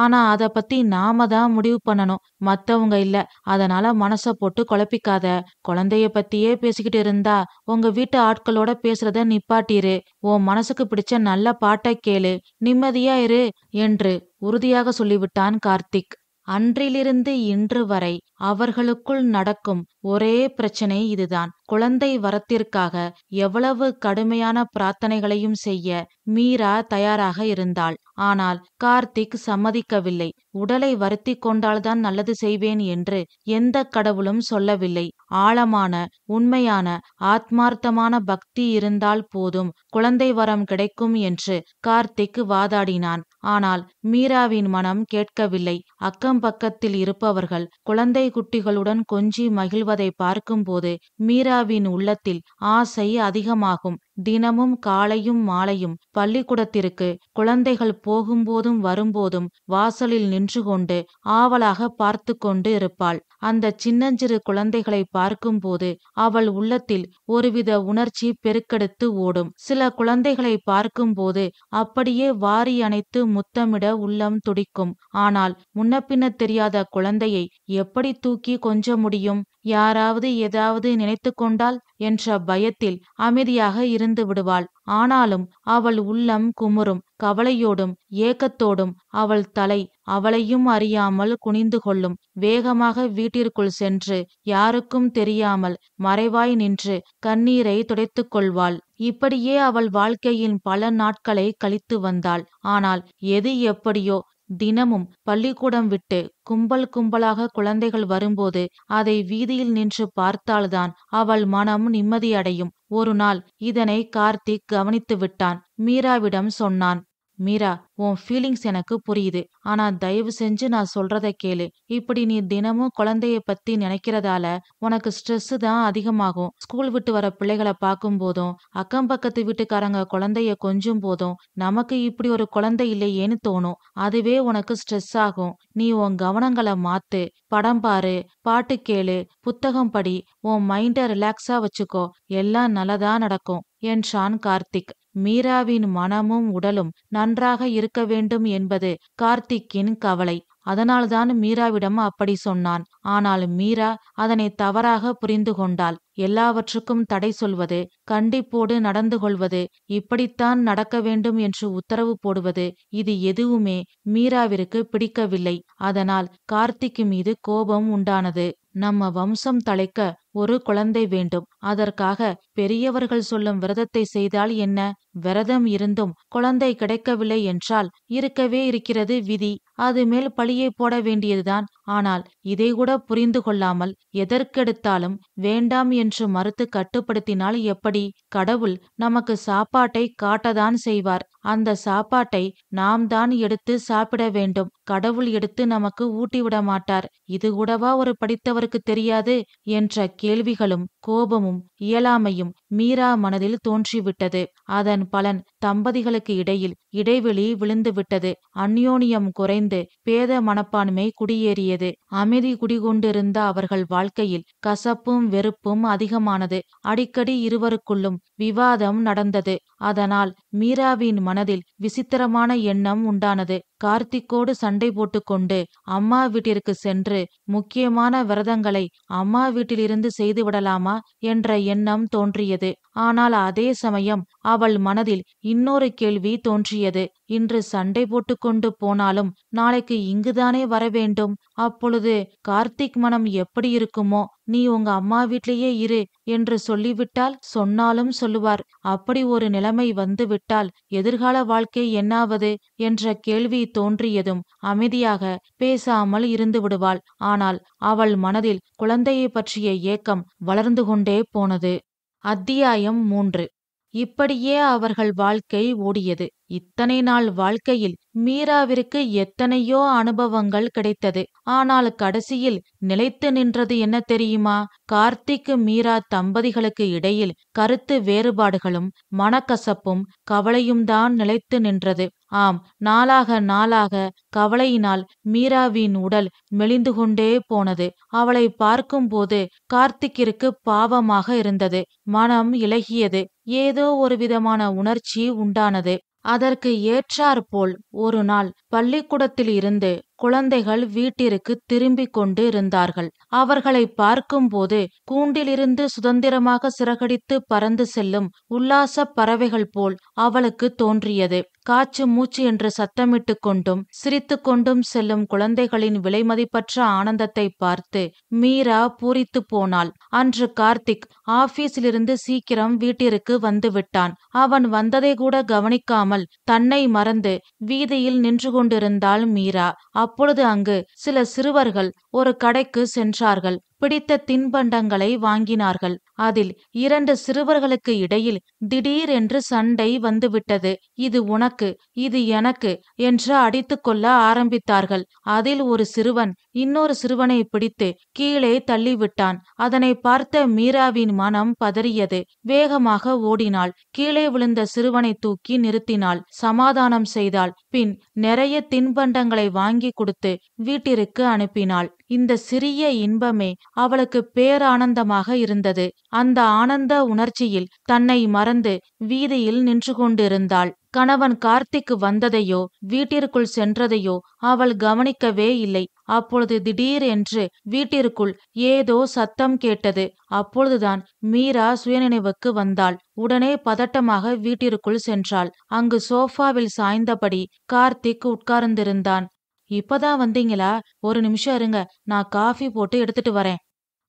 ஆனா அத பத்தி நாம தான் முடிவு பண்ணணும், மத்தவங்க இல்ல. அதனால மனச போட்டு குழப்பிக்காத. குழந்தைய பத்தியே பேசிக்கிட்டு இருந்தா உங்க வீட்டு ஆட்களோட பேசுறத நிப்பாட்டிரு. உன் மனசுக்கு பிடிச்ச நல்ல பாட்டை கேளு, நிம்மதியா இரு என்று உறுதியாக சொல்லிவிட்டான் கார்த்திக். அன்றிலிருந்து இன்று வரை அவர்களுக்குள் நடக்கும் ஒரே பிரச்சனை இதுதான். குழந்தை வரத்திற்காக எவ்வளவு கடுமையான பிரார்த்தனைகளையும் செய்ய மீரா தயாராக இருந்தாள். ஆனால் கார்த்திக் சம்மதிக்கவில்லை. உடலை வருத்தி கொண்டால்தான் நல்லது செய்வேன் என்று எந்த கடவுளும் சொல்லவில்லை. ஆழமான உண்மையான ஆத்மார்த்தமான பக்தி இருந்தால் போதும் குழந்தை வரம் கிடைக்கும் என்று கார்த்திக் வாதாடினான். ஆனால் மீராவின் மனம் கேட்கவில்லை. அக்கம் பக்கத்தில் இருப்பவர்கள் குழந்தை குட்டிகளுடன் கொஞ்சி மகிழ்வதை பார்க்கும்போது மீராவின் உள்ளத்தில் ஆசை அதிகமாகும். தினமும் காலையும் மாலையும் பள்ளிக்கூடத்திற்கு குழந்தைகள் போகும்போதும் வரும்போதும் வாசலில் நின்று கொண்டு ஆவலாக பார்த்து கொண்டு இருப்பாள். அந்த சின்னஞ்சிறு குழந்தைகளை பார்க்கும்போது அவள் உள்ளத்தில் ஒருவித உணர்ச்சி பெருக்கெடுத்து ஓடும். சில குழந்தைகளை பார்க்கும்போது அப்படியே வாரி அணைத்து முத்தமிட உள்ளம் துடிக்கும். ஆனால் முன்னபின்ன தெரியாத குழந்தையை எப்படி தூக்கி கொஞ்ச முடியும்? யாராவது ஏதாவது நினைத்து கொண்டால் என்ற பயத்தில் அமைதியாக இருந்து விடுவாள். ஆனாலும் அவள் உள்ளம் குமுறும். கவலையோடும் ஏக்கத்தோடும் அவள் தலை அவளையும் அறியாமல் குனிந்து கொள்ளும். வேகமாக வீட்டிற்குள் சென்று யாருக்கும் தெரியாமல் மறைவாய் நின்று கண்ணீரை துடைத்துக் கொள்வாள். இப்படியே அவள் வாழ்க்கையின் பல நாட்களை கழித்து வந்தாள். ஆனால் எது எப்படியோ தினமும் பள்ளிக்கூடம் விட்டு கும்பல் கும்பலாக குழந்தைகள் வரும்போது அதை வீதியில் நின்று பார்த்தால்தான் அவள் மனம் நிம்மதியடையும். ஒரு நாள் இதனை கார்த்திக் கவனித்து விட்டான். மீராவிடம் சொன்னான். மீரா, உன் ஃபீலிங்ஸ் எனக்கு புரியுது. ஆனா தயவு செஞ்சு நான் சொல்றத கேளு. இப்படி நீ தினமும் குழந்தைய பத்தி நினைக்கிறதால உனக்கு ஸ்ட்ரெஸ் தான் அதிகமாகும். ஸ்கூல் விட்டு வர பிள்ளைகளை பார்க்கும் போதும் அக்கம் பக்கத்து வீட்டுக்காரங்க குழந்தைய கொஞ்சும் போதும் நமக்கு இப்படி ஒரு குழந்தை இல்லையேன்னு தோணும். அதுவே உனக்கு ஸ்ட்ரெஸ் ஆகும். நீ உன் கவனங்களை மாத்து. படம் பாரு, பாட்டு கேளு, புத்தகம் படி, உன் மைண்ட ரிலாக்ஸா வச்சுக்கோ. எல்லாம் நல்லதா நடக்கும் என்றான் கார்த்திக். மீராவின் மனமும் உடலும் நன்றாக இருக்க வேண்டும் என்பது கார்த்திக்கின் கவலை. அதனால்தான் மீராவிடம் அப்படி சொன்னான். ஆனால் மீரா அதனை தவறாக புரிந்து கொண்டாள். எல்லாவற்றுக்கும் தடை சொல்வது, கண்டிப்போடு நடந்து கொள்வது, இப்படித்தான் நடக்க வேண்டும் என்று உத்தரவு போடுவது, இது எதுவுமே மீராவிற்கு பிடிக்கவில்லை. அதனால் கார்த்திக் மீது கோபம் உண்டானது. நம்ம வம்சம் தழைக்க ஒரு குழந்தை வேண்டும். அதற்காக பெரியவர்கள் சொல்லும் விரதத்தை செய்தால் என்ன? விரதம் இருந்தும் குழந்தை கிடைக்கவில்லை என்றால் இருக்கவே இருக்கிறது விதி. அது மேல் பழியை போட வேண்டியதுதான். ஆனால் இதை கூட புரிந்து கொள்ளாமல் எதற்கெடுத்தாலும் வேண்டாம் என்று மறுத்து கட்டுப்படுத்தினால் எப்படி? கடவுள் நமக்கு சாப்பாட்டை காட்டதான் செய்வார். அந்த சாப்பாட்டை நாம் தான் எடுத்து சாப்பிட வேண்டும். கடவுள் எடுத்து நமக்கு ஊட்டிவிட மாட்டார். இது கூடவா ஒரு படித்தவருக்கு தெரியாது? என்ற கேள்விகளும் கோபமும் இயலாமையும் மீரா மனதில் தோன்றிவிட்டது. அதன் பலன் தம்பதிகளுக்கு இடையில் இடைவெளி விழுந்துவிட்டது. அந்யோன்யம் குறைந்து பேத மனப்பான்மை குடியேறியது. அமைதி குடிகொண்டிருந்த அவர்கள் வாழ்க்கையில் கசப்பும் வெறுப்பும் அதிகமானது. அடிக்கடி இருவருக்குள்ளும் விவாதம் நடந்தது. அதனால் மீராவின் மனதில் விசித்திரமான எண்ணம் உண்டானது. கார்த்திக்கோடு சண்டை போட்டுக்கொண்டு அம்மா வீட்டிற்கு சென்று முக்கியமான விரதங்களை அம்மா வீட்டிலிருந்து செய்து விடலாமா என்ற எண்ணம் தோன்றியது. ஆனால் அதே சமயம் அவள் மனதில் இன்னொரு கேள்வி தோன்றியது. இன்று சண்டை போட்டுக்கொண்டு போனாலும் நாளைக்கு இங்குதானே வரவேண்டும். அப்பொழுது கார்த்திக் மனம் எப்படி இருக்குமோ? நீ உங்க அம்மா வீட்டிலேயே இரு என்று சொல்லிவிட்டால் சொன்னாலும் சொல்லுவார். அப்படி ஒரு நிலைமை வந்து விட்டால் எதிர்கால வாழ்க்கை என்னாவது என்ற கேள்வி தோன்றியதும் அமைதியாக பேசாமல் இருந்து விடுவாள். ஆனால் அவள் மனதில் குழந்தையை பற்றிய ஏக்கம் வளர்ந்து கொண்டே போனது. அத்தியாயம் 3. இப்படியே அவர்கள் வாழ்க்கை ஓடியது. இத்தனை நாள் வாழ்க்கையில் மீராவிற்கு எத்தனையோ அனுபவங்கள் கிடைத்தது. ஆனால் கடைசியில் நிலைத்து நின்றது என்ன தெரியுமா? கார்த்திக் மீரா தம்பதிகளுக்கு இடையில் கருத்து வேறுபாடுகளும் மனக்கசப்பும் கவலையும் தான் நிலைத்து நின்றது. ஆம், நாளாக நாளாக கவலையினால் மீராவின் உடல் மெலிந்து கொண்டே போனது. அவளை பார்க்கும்போது கார்த்திக்கிற்கு பாவமாக இருந்தது. மனம் இளகியது. ஏதோ ஒரு விதமான உணர்ச்சி உண்டானது. அதற்கு ஏற்றாற்போல் ஒரு நாள் பள்ளிக்கூடத்தில் இருந்து குழந்தைகள் வீட்டிற்கு திரும்பிக் கொண்டு இருந்தார்கள். அவர்களை பார்க்கும்போது கூண்டிலிருந்து சுதந்திரமாக சிறகடித்து பறந்து செல்லும் உல்லாச பறவைகள் போல் அவளுக்கு தோன்றியது. காச்சு மூச்சு என்று சத்தமிட்டு கொண்டும் சிரித்து கொண்டும் செல்லும் குழந்தைகளின் விலைமதிப்பற்ற ஆனந்தத்தை பார்த்து மீரா பூரித்து போனாள். அன்று கார்த்திக் ஆபீஸிலிருந்து சீக்கிரம் வீட்டிற்கு வந்து விட்டான். அவன் வந்ததை கூட கவனிக்காமல் தன்னை மறந்து வீதியில் நின்று கொண்டிருந்தாள் மீரா. அப்பொழுது அங்கு சில சிறுவர்கள் ஒரு கடைக்கு சென்றார்கள். பிடித்த தின்பண்டங்களை வாங்கினார்கள். அதில் 2 சிறுவர்களுக்கு இடையில் திடீரென்று சண்டை வந்துவிட்டது. இது உனக்கு, இது எனக்கு என்று அடித்துக்கொள்ள ஆரம்பித்தார்கள். அதில் ஒரு சிறுவன் இன்னொரு சிறுவனை பிடித்து கீழே தள்ளிவிட்டான். அதனை பார்த்த மீராவின் மனம் பதறியது. வேகமாக ஓடினாள். கீழே விழுந்த சிறுவனை தூக்கி நிறுத்தினாள். சமாதானம் செய்தாள். பின் நிறைய தின்பண்டங்களை வாங்கி கொடுத்து வீட்டிற்கு அனுப்பினாள். இந்த சிறிய இன்பமே அவளுக்கு பேரானந்தமாக இருந்தது. அந்த ஆனந்த உணர்ச்சியில் தன்னை மறந்து வீதியில் நின்று கொண்டிருந்தாள். கணவன் கார்த்திக் வந்ததையோ வீட்டிற்குள் சென்றதையோ அவள் கவனிக்கவே இல்லை. அப்பொழுது திடீரென்று வீட்டிற்குள் ஏதோ சத்தம் கேட்டது. அப்பொழுதுதான் மீரா சுயநினைவுக்கு வந்தாள். உடனே பதட்டமாக வீட்டிற்குள் சென்றாள். அங்கு சோஃபாவில் சாய்ந்தபடி கார்த்திக் உட்கார்ந்திருந்தான். இப்பதான் வந்தீங்களா? ஒரு நிமிஷம் இருங்க, நான் காஃபி போட்டு எடுத்துட்டு வரேன்.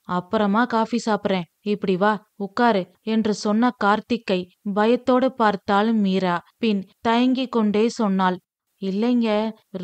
அப்புறமா காஃபி சாப்பிட்றேன். இப்படி வா, உட்காரு என்று சொன்ன கார்த்திக்கை பயத்தோடு பார்த்தாள் மீரா. பின் தயங்கிக் கொண்டே சொன்னாள், இல்லைங்க,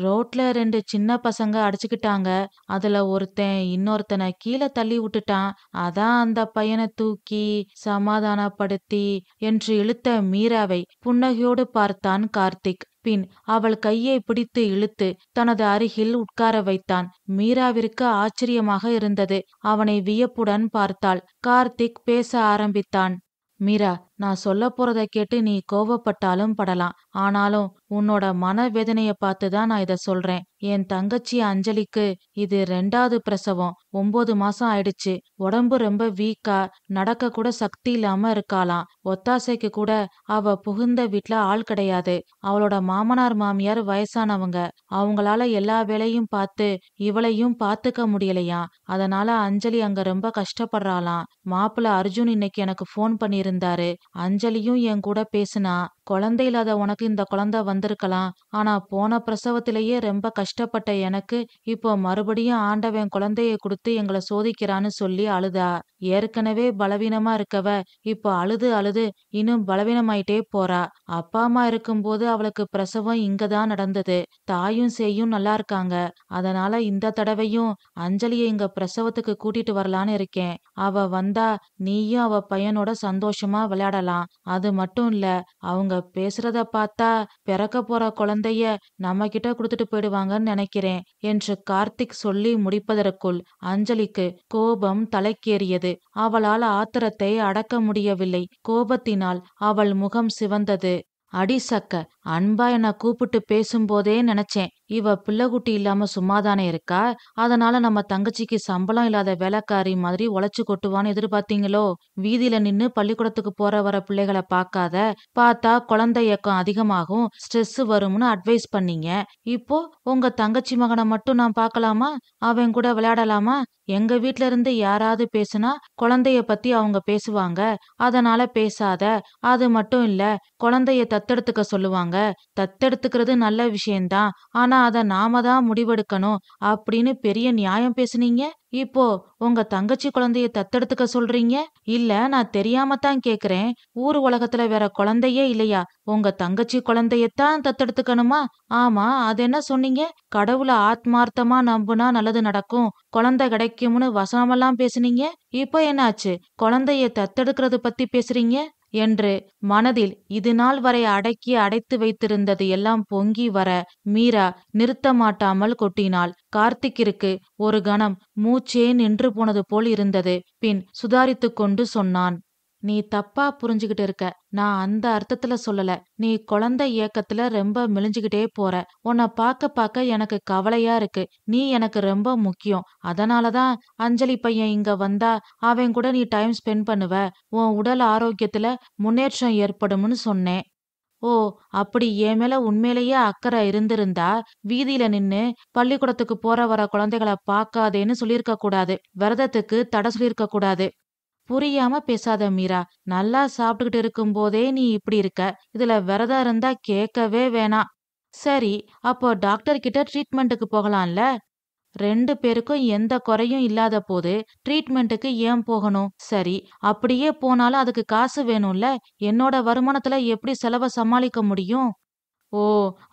ரோட்ல 2 சின்ன பசங்க அடிச்சுக்கிட்டாங்க. அதுல ஒருத்தன் இன்னொருத்தனை கீழே தள்ளி விட்டுட்டான். அதான் அந்த பையனை தூக்கி சமாதானப்படுத்தி என்று இழுத்த மீராவை புன்னகையோடு பார்த்தான் கார்த்திக். பின் அவள் கையை பிடித்து இழுத்து தனது அருகில் உட்கார வைத்தான். மீராவிற்கு ஆச்சரியமாக இருந்தது. அவனை வியப்புடன் பார்த்தாள். கார்த்திக் பேச ஆரம்பித்தான். மீரா, நான் சொல்ல போறத கேட்டு நீ கோவப்பட்டாலும் படலாம். ஆனாலும் உன்னோட மனவேதனைய பார்த்துதான் நான் இத சொல்றேன். என் தங்கச்சி அஞ்சலிக்கு இது 2வது பிரசவம். 9 மாசம் ஆயிடுச்சு. உடம்பு ரொம்ப வீக்கா, நடக்க கூட சக்தி இல்லாம இருக்காளாம். ஒத்தாசைக்கு கூட அவ புகுந்த வீட்ல ஆள் கிடையாது. அவளோட மாமனார் மாமியார் வயசானவங்க. அவங்களால எல்லா வேலையும் பார்த்து இவளையும் பார்த்துக்க முடியலையா. அதனால அஞ்சலி அங்க ரொம்ப கஷ்டப்படுறாளாம். மாப்பிள்ள அர்ஜுன் இன்னைக்கு எனக்கு ஃபோன் பண்ணியிருந்தாரு. அஞ்சலியும் என் கூட பேசுனா. குழந்தை இல்லாத உனக்கு இந்த குழந்தை வந்திருக்கலாம். ஆனா போன பிரசவத்திலேயே ரொம்ப கஷ்டப்பட்ட எனக்கு இப்போ மறுபடியும் ஆண்டவன் குழந்தைய கொடுத்து எங்களை சோதிக்கிறான்னு சொல்லி அழுதா. ஏற்கனவே பலவீனமா இருக்கவ இப்போ அழுது அழுது இன்னும் பலவீனமாயிட்டே போறா. அப்பா அம்மா இருக்கும்போது அவளுக்கு பிரசவம் இங்கதான் நடந்தது. தாயும் சேயும் நல்லா இருக்காங்க. அதனால இந்த தடவையும் அஞ்சலியை இங்க பிரசவத்துக்கு கூட்டிட்டு வரலான்னு இருக்கேன். அவ வந்தா நீயும் அவ பையனோட சந்தோஷமா விளையாடலாம். அது மட்டும் இல்ல, அவங்க பேசுறத பார்த்தா பிறக்க போற குழந்தைய நம்ம கிட்ட கொடுத்துட்டு போயிடுவாங்கன்னு நினைக்கிறேன் என்று கார்த்திக் சொல்லி முடிப்பதற்குள் அஞ்சலிக்கு கோபம் தலைக்கேறியது. அவளால் ஆத்திரத்தை அடக்க முடியவில்லை. கோபத்தினால் அவள் முகம் சிவந்தது. அடிசக்க, அன்பா என்ன கூப்பிட்டு பேசும்போதே நினைச்சேன், இவ பிள்ளைகுட்டி இல்லாம சும்மாதானே இருக்கா. அதனால நம்ம தங்கச்சிக்கு சம்பளம் இல்லாத வேலைக்காரி மாதிரி உழைச்சு கொட்டுவான்னு எதிர்பார்த்தீங்களோ. வீதியில நின்னு பள்ளிக்கூடத்துக்கு போற வர பிள்ளைகளை பார்க்காத. பார்த்தா குழந்தை இயக்கம் அதிகமாகும், ஸ்ட்ரெஸ் வரும்னு அட்வைஸ் பண்ணீங்க. இப்போ உங்க தங்கச்சி மகனை மட்டும் நான் பார்க்கலாமா? அவன் கூட விளையாடலாமா? எங்க வீட்ல இருந்து யாராவது பேசுனா குழந்தைய பத்தி அவங்க பேசுவாங்க. அதனால பேசாத. அது மட்டும் இல்ல, குழந்தைய தத்தெடுத்துக்க சொல்லுவாங்க. தத்தெடுத்துக்கிறது நல்ல விஷயம்தான். ஆனா அத நாம தான் முடிவெடுக்கணும் அப்படின்னு பெரிய நியாயம் பேசுனீங்க. இப்போ உங்க தங்கச்சி குழந்தைய தத்தெடுத்துக்க சொல்றீங்க. இல்ல, நான் தெரியாமத்தான் கேக்குறேன். ஊர் உலகத்துல வேற குழந்தையே இல்லையா? உங்க தங்கச்சி குழந்தையத்தான் தத்தெடுத்துக்கணுமா? ஆமா, அது என்ன சொன்னீங்க? கடவுளை ஆத்மார்த்தமா நம்புனா நல்லது நடக்கும், குழந்தை கிடைக்கும்னு வசனமெல்லாம் பேசுனீங்க. இப்போ என்னாச்சு? குழந்தைய தத்தெடுக்கிறது பத்தி பேசுறீங்க என்று மனதில் இது நாள் வரை அடக்கி அடைத்து வைத்திருந்தது எல்லாம் பொங்கி வர மீரா நிறுத்த மாட்டாமல் கொட்டினாள். கார்த்திக்கிற்கு ஒரு கணம் மூச்சே நின்று போனது போல் இருந்தது. பின் சுதாரித்து கொண்டு சொன்னான், நீ தப்பா புரிஞ்சுகிட்டு இருக்க. நான் அந்த அர்த்தத்துல சொல்லல. நீ குழந்தை இயக்கத்துல ரொம்ப மெலிஞ்சுகிட்டே போற. உன்னை பார்க்க பார்க்க எனக்கு கவலையா இருக்கு. நீ எனக்கு ரொம்ப முக்கியம். அதனாலதான் அஞ்சலி பையன் இங்க வந்தா அவன் கூட நீ டைம் ஸ்பெண்ட் பண்ணுவ. உன் உடல் ஆரோக்கியத்துல முன்னேற்றம் ஏற்படும்னு சொன்னேன். ஓ, அப்படி என் மேல உண்மையிலேயே அக்கறை இருந்திருந்தா வீதியில நின்னு பள்ளிக்கூடத்துக்கு போற வர குழந்தைகளை பார்க்காதேன்னு சொல்லியிருக்க கூடாது. விரதத்துக்கு தடை சொல்லியிருக்க கூடாது. புரியாம பேசாத மீரா. நல்லா சாப்பிட்டுக்கிட்டு இருக்கும் போதே நீ இப்படி இருக்க. இதுல விரதம் இருந்தா கேட்கவே வேணாம். சரி, அப்போ டாக்டர் கிட்ட ட்ரீட்மெண்ட்டுக்கு போகலாம்ல. 2 பேருக்கும் எந்த குறையும் இல்லாத போது ட்ரீட்மெண்ட்டுக்கு ஏன் போகணும்? சரி, அப்படியே போனாலும் அதுக்கு காசு வேணும்ல. என்னோட வருமானத்துல எப்படி செலவை சமாளிக்க முடியும்? ஓ!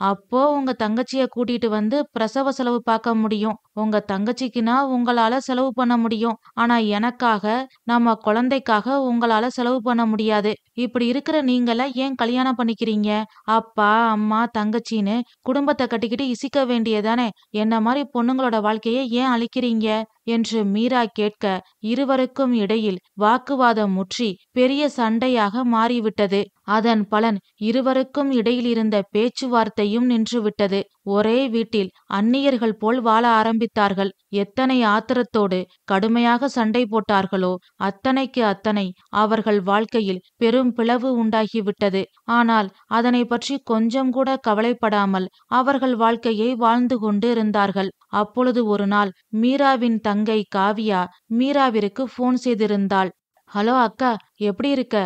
அப்போ உங்க தங்கச்சிய கூட்டிட்டு வந்து பிரசவ செலவு பார்க்க முடியும். உங்க தங்கச்சிக்குன்னா உங்களால செலவு பண்ண முடியும். ஆனா எனக்காக, நம்ம குழந்தைக்காக உங்களால செலவு பண்ண முடியாது. இப்படி இருக்கிற நீங்கலாம் ஏன் கல்யாணம் பண்ணிக்கிறீங்க? அப்பா, அம்மா, தங்கச்சின்னு குடும்பத்த கட்டிக்கிட்டு இசிக்க வேண்டியதானே? என்ன மாரி பொண்ணுங்களோட வாழ்க்கைய ஏன் அழிக்கிறீங்க? என்று மீரா கேட்க, இருவருக்கும் இடையில் வாக்குவாதம் முற்றி பெரிய சண்டையாக மாறிவிட்டது. அதன் பலன் இருவருக்கும் இடையில் இருந்த பேச்சுவார்த்தையும் நின்றுவிட்டது. ஒரே வீட்டில் அந்நியர்கள் போல் வாழ ஆரம்பித்தார்கள். எத்தனை ஆத்திரத்தோடு கடுமையாக சண்டை போட்டார்களோ அத்தனைக்கு அத்தனை அவர்கள் வாழ்க்கையில் பெரும் பிளவு உண்டாகிவிட்டது. ஆனால் அதனை பற்றி கொஞ்சம் கூட கவலைப்படாமல் அவர்கள் வாழ்க்கையை வாழ்ந்து கொண்டு இருந்தார்கள். அப்பொழுது ஒரு நாள் மீராவின் தங்கை காவியா மீராவிற்கு போன் செய்திருந்தாள். ஹலோ அக்கா, எப்படி இருக்க?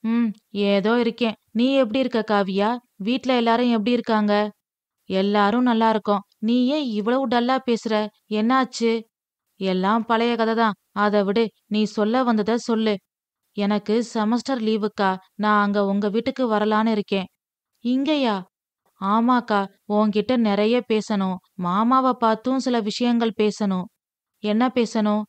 ம், ஏதோ இருக்கேன். நீ எப்படி இருக்க காவியா? வீட்ல எல்லாரும் எப்படி இருக்காங்க? எல்லாரும் நல்லா இருக்கோம். நீ ஏன் இவ்வளவு டல்லா பேசுற? என்னாச்சு? எல்லாம் பழைய கதை தான். அத விடு. நீ சொல்ல வந்தத சொல்லு. எனக்கு செமஸ்டர் லீவுக்கா. நான் அங்க உங்க வீட்டுக்கு வரலான்னு இருக்கேன். இங்கயா? ஆமாக்கா. உன்கிட்ட நிறைய பேசணும். மாமாவ பார்த்தும் சில விஷயங்கள் பேசணும். என்ன பேசணும்?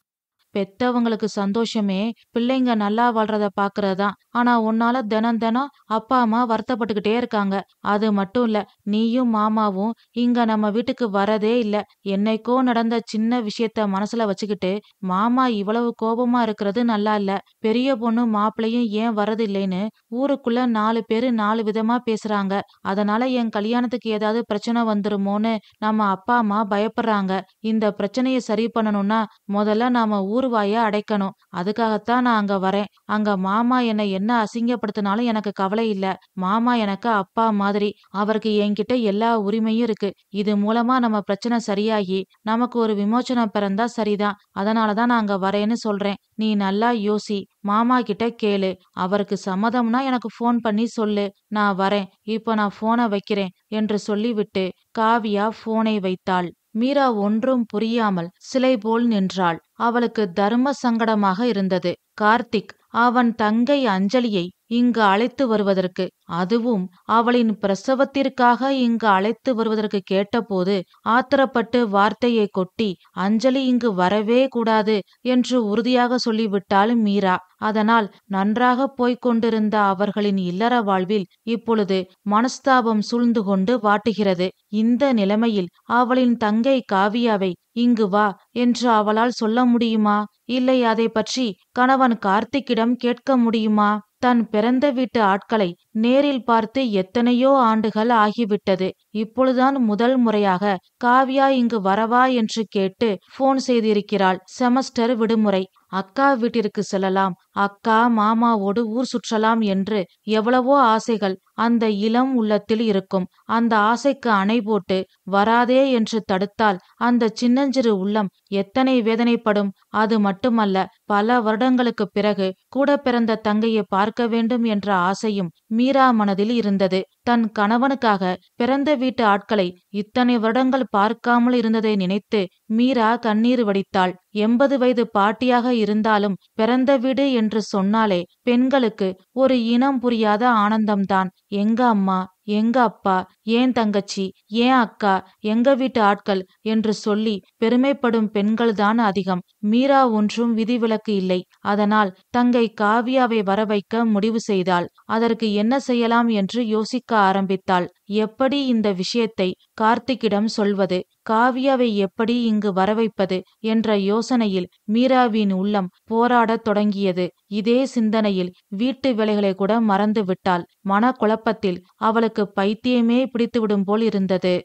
பெத்தவங்களுக்கு சந்தோஷமே பிள்ளைங்க நல்லா வாழ்றத பாக்குறதுதான். ஆனா உன்னால தினம் தினம் அப்பா அம்மா வருத்தப்பட்டுக்கிட்டே இருக்காங்க. அது மட்டும் இல்ல, நீயும் மாமாவும் இங்க நம்ம வீட்டுக்கு வரதே இல்ல. என்னைக்கோ நடந்த சின்ன விஷயத்த மனசுல வச்சுக்கிட்டு மாமா இவ்வளவு கோபமா இருக்கிறது நல்லா இல்ல. பெரிய பொண்ணு மாப்பிள்ளையும் ஏன் வரதில்லைன்னு ஊருக்குள்ள 4 பேரு 4 விதமா பேசுறாங்க. அதனால என் கல்யாணத்துக்கு ஏதாவது பிரச்சனை வந்துருமோன்னு நம்ம அப்பா அம்மா பயப்படுறாங்க. இந்த பிரச்சனைய சரி பண்ணணும்னா முதல்ல நாம ஊர்வாய அடைக்கணும். அதுக்காகத்தான் நான் அங்க வரேன். அங்க மாமா என்னை என்ன அசிங்கப்படுத்தினாலும் எனக்கு கவலை இல்ல. மாமா எனக்கு அப்பா மாதிரி. அவருக்கு என்கிட்ட எல்லா உரிமையும் இருக்கு. இது மூலமா நம்ம பிரச்சனை சரியாகி நமக்கு ஒரு விமோச்சனம் பிறந்தா சரிதான். அதனாலதான் நான் அங்க வரேன்னு சொல்றேன். நீ நல்லா யோசி. மாமா கிட்ட கேளு. அவருக்கு சம்மதம்னா எனக்கு போன் பண்ணி சொல்லு. நான் வரேன். இப்போ நான் போனை வைக்கிறேன் என்று சொல்லிவிட்டு காவியா போனை வைத்தாள். மீரா ஒன்றும் புரியாமல் சிலை போல் நின்றாள். அவளுக்கு தர்ம சங்கடமாக இருந்தது. கார்த்திக் அவன் தங்கை அஞ்சலியை இங்கு அழைத்து வருவதற்கு, அதுவும் அவளின் பிரசவத்திற்காக இங்கு அழைத்து வருவதற்கு கேட்டபோது ஆத்திரப்பட்டு வார்த்தையை கொட்டி அஞ்சலி இங்கு வரவே கூடாது என்று உறுதியாக சொல்லிவிட்டாள் மீரா. அதனால் நன்றாக போய்க் கொண்டிருந்த அவர்களின் இல்லற வாழ்வில் இப்பொழுது மனஸ்தாபம் சூழ்ந்து கொண்டு வாட்டுகிறது. இந்த நிலைமையில் அவளின் தங்கை காவியாவை இங்கு வா என்று அவளால் சொல்ல முடியுமா? இல்லை அதை பற்றி கணவன் கார்த்திக்கிடம் கேட்க முடியுமா? தன் பிறந்த வீட்டு ஆட்களை நேரில் பார்த்து எத்தனையோ ஆண்டுகள் ஆகிவிட்டது. இப்பொழுதுதான் முதல் முறையாக காவ்யா இங்கு வரவா என்று கேட்டு போன் செய்திருக்கிறாள். செமஸ்டர் விடுமுறை. அக்கா வீட்டிற்கு செல்லலாம், அக்கா மாமாவோடு ஊர் சுற்றலாம் என்று எவ்வளவோ ஆசைகள் அந்த இளம் உள்ளத்தில் இருக்கும். அந்த ஆசைக்கு அணை போட்டு வராதே என்று தடுத்தால் அந்த சின்னஞ்சிறு உள்ளம் எத்தனை வேதனைப்படும். அது மட்டுமல்ல, பல வருடங்களுக்கு பிறகு கூட பிறந்த தங்கையை பார்க்க வேண்டும் என்ற ஆசையும் மீரா மனதில் இருந்தது. தன் கணவனுக்காக பிறந்த வீட்டு ஆட்களை இத்தனை வருடங்கள் பார்க்காமல் இருந்ததை நினைத்து மீரா கண்ணீர் வடித்தாள். 80 வயது பாட்டியாக இருந்தாலும் பிறந்த வீடு என்று சொன்னாலே பெண்களுக்கு ஒரு இனம் புரியாத ஆனந்தம்தான். எங்க அம்மா, எங்க அப்பா, ஏன் தங்கச்சி, ஏன் அக்கா, எங்க வீட்டு ஆட்கள் என்று சொல்லி பெருமைப்படும் பெண்கள்தான் அதிகம். மீரா ஒன்றும் விதிவிலக்கு இல்லை. அதனால் தங்கை காவியாவை வரவைக்க முடிவு செய்தாள். அதற்கு என்ன செய்யலாம் என்று யோசிக்க ஆரம்பித்தாள். எப்படி இந்த விஷயத்தை கார்த்திக்கிடம் சொல்வது, காவியாவை எப்படி இங்கு வரவைப்பது என்ற யோசனையில் மீராவின் உள்ளம் போராடத் தொடங்கியது. இதே சிந்தனையில் வீட்டு வேலைகளை கூட மறந்து விட்டாள். மனக்குழப்பத்தில் அவளுக்கு பைத்தியமே பிடித்துவிடும் போல் இருந்தது.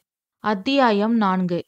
அத்தியாயம் 4.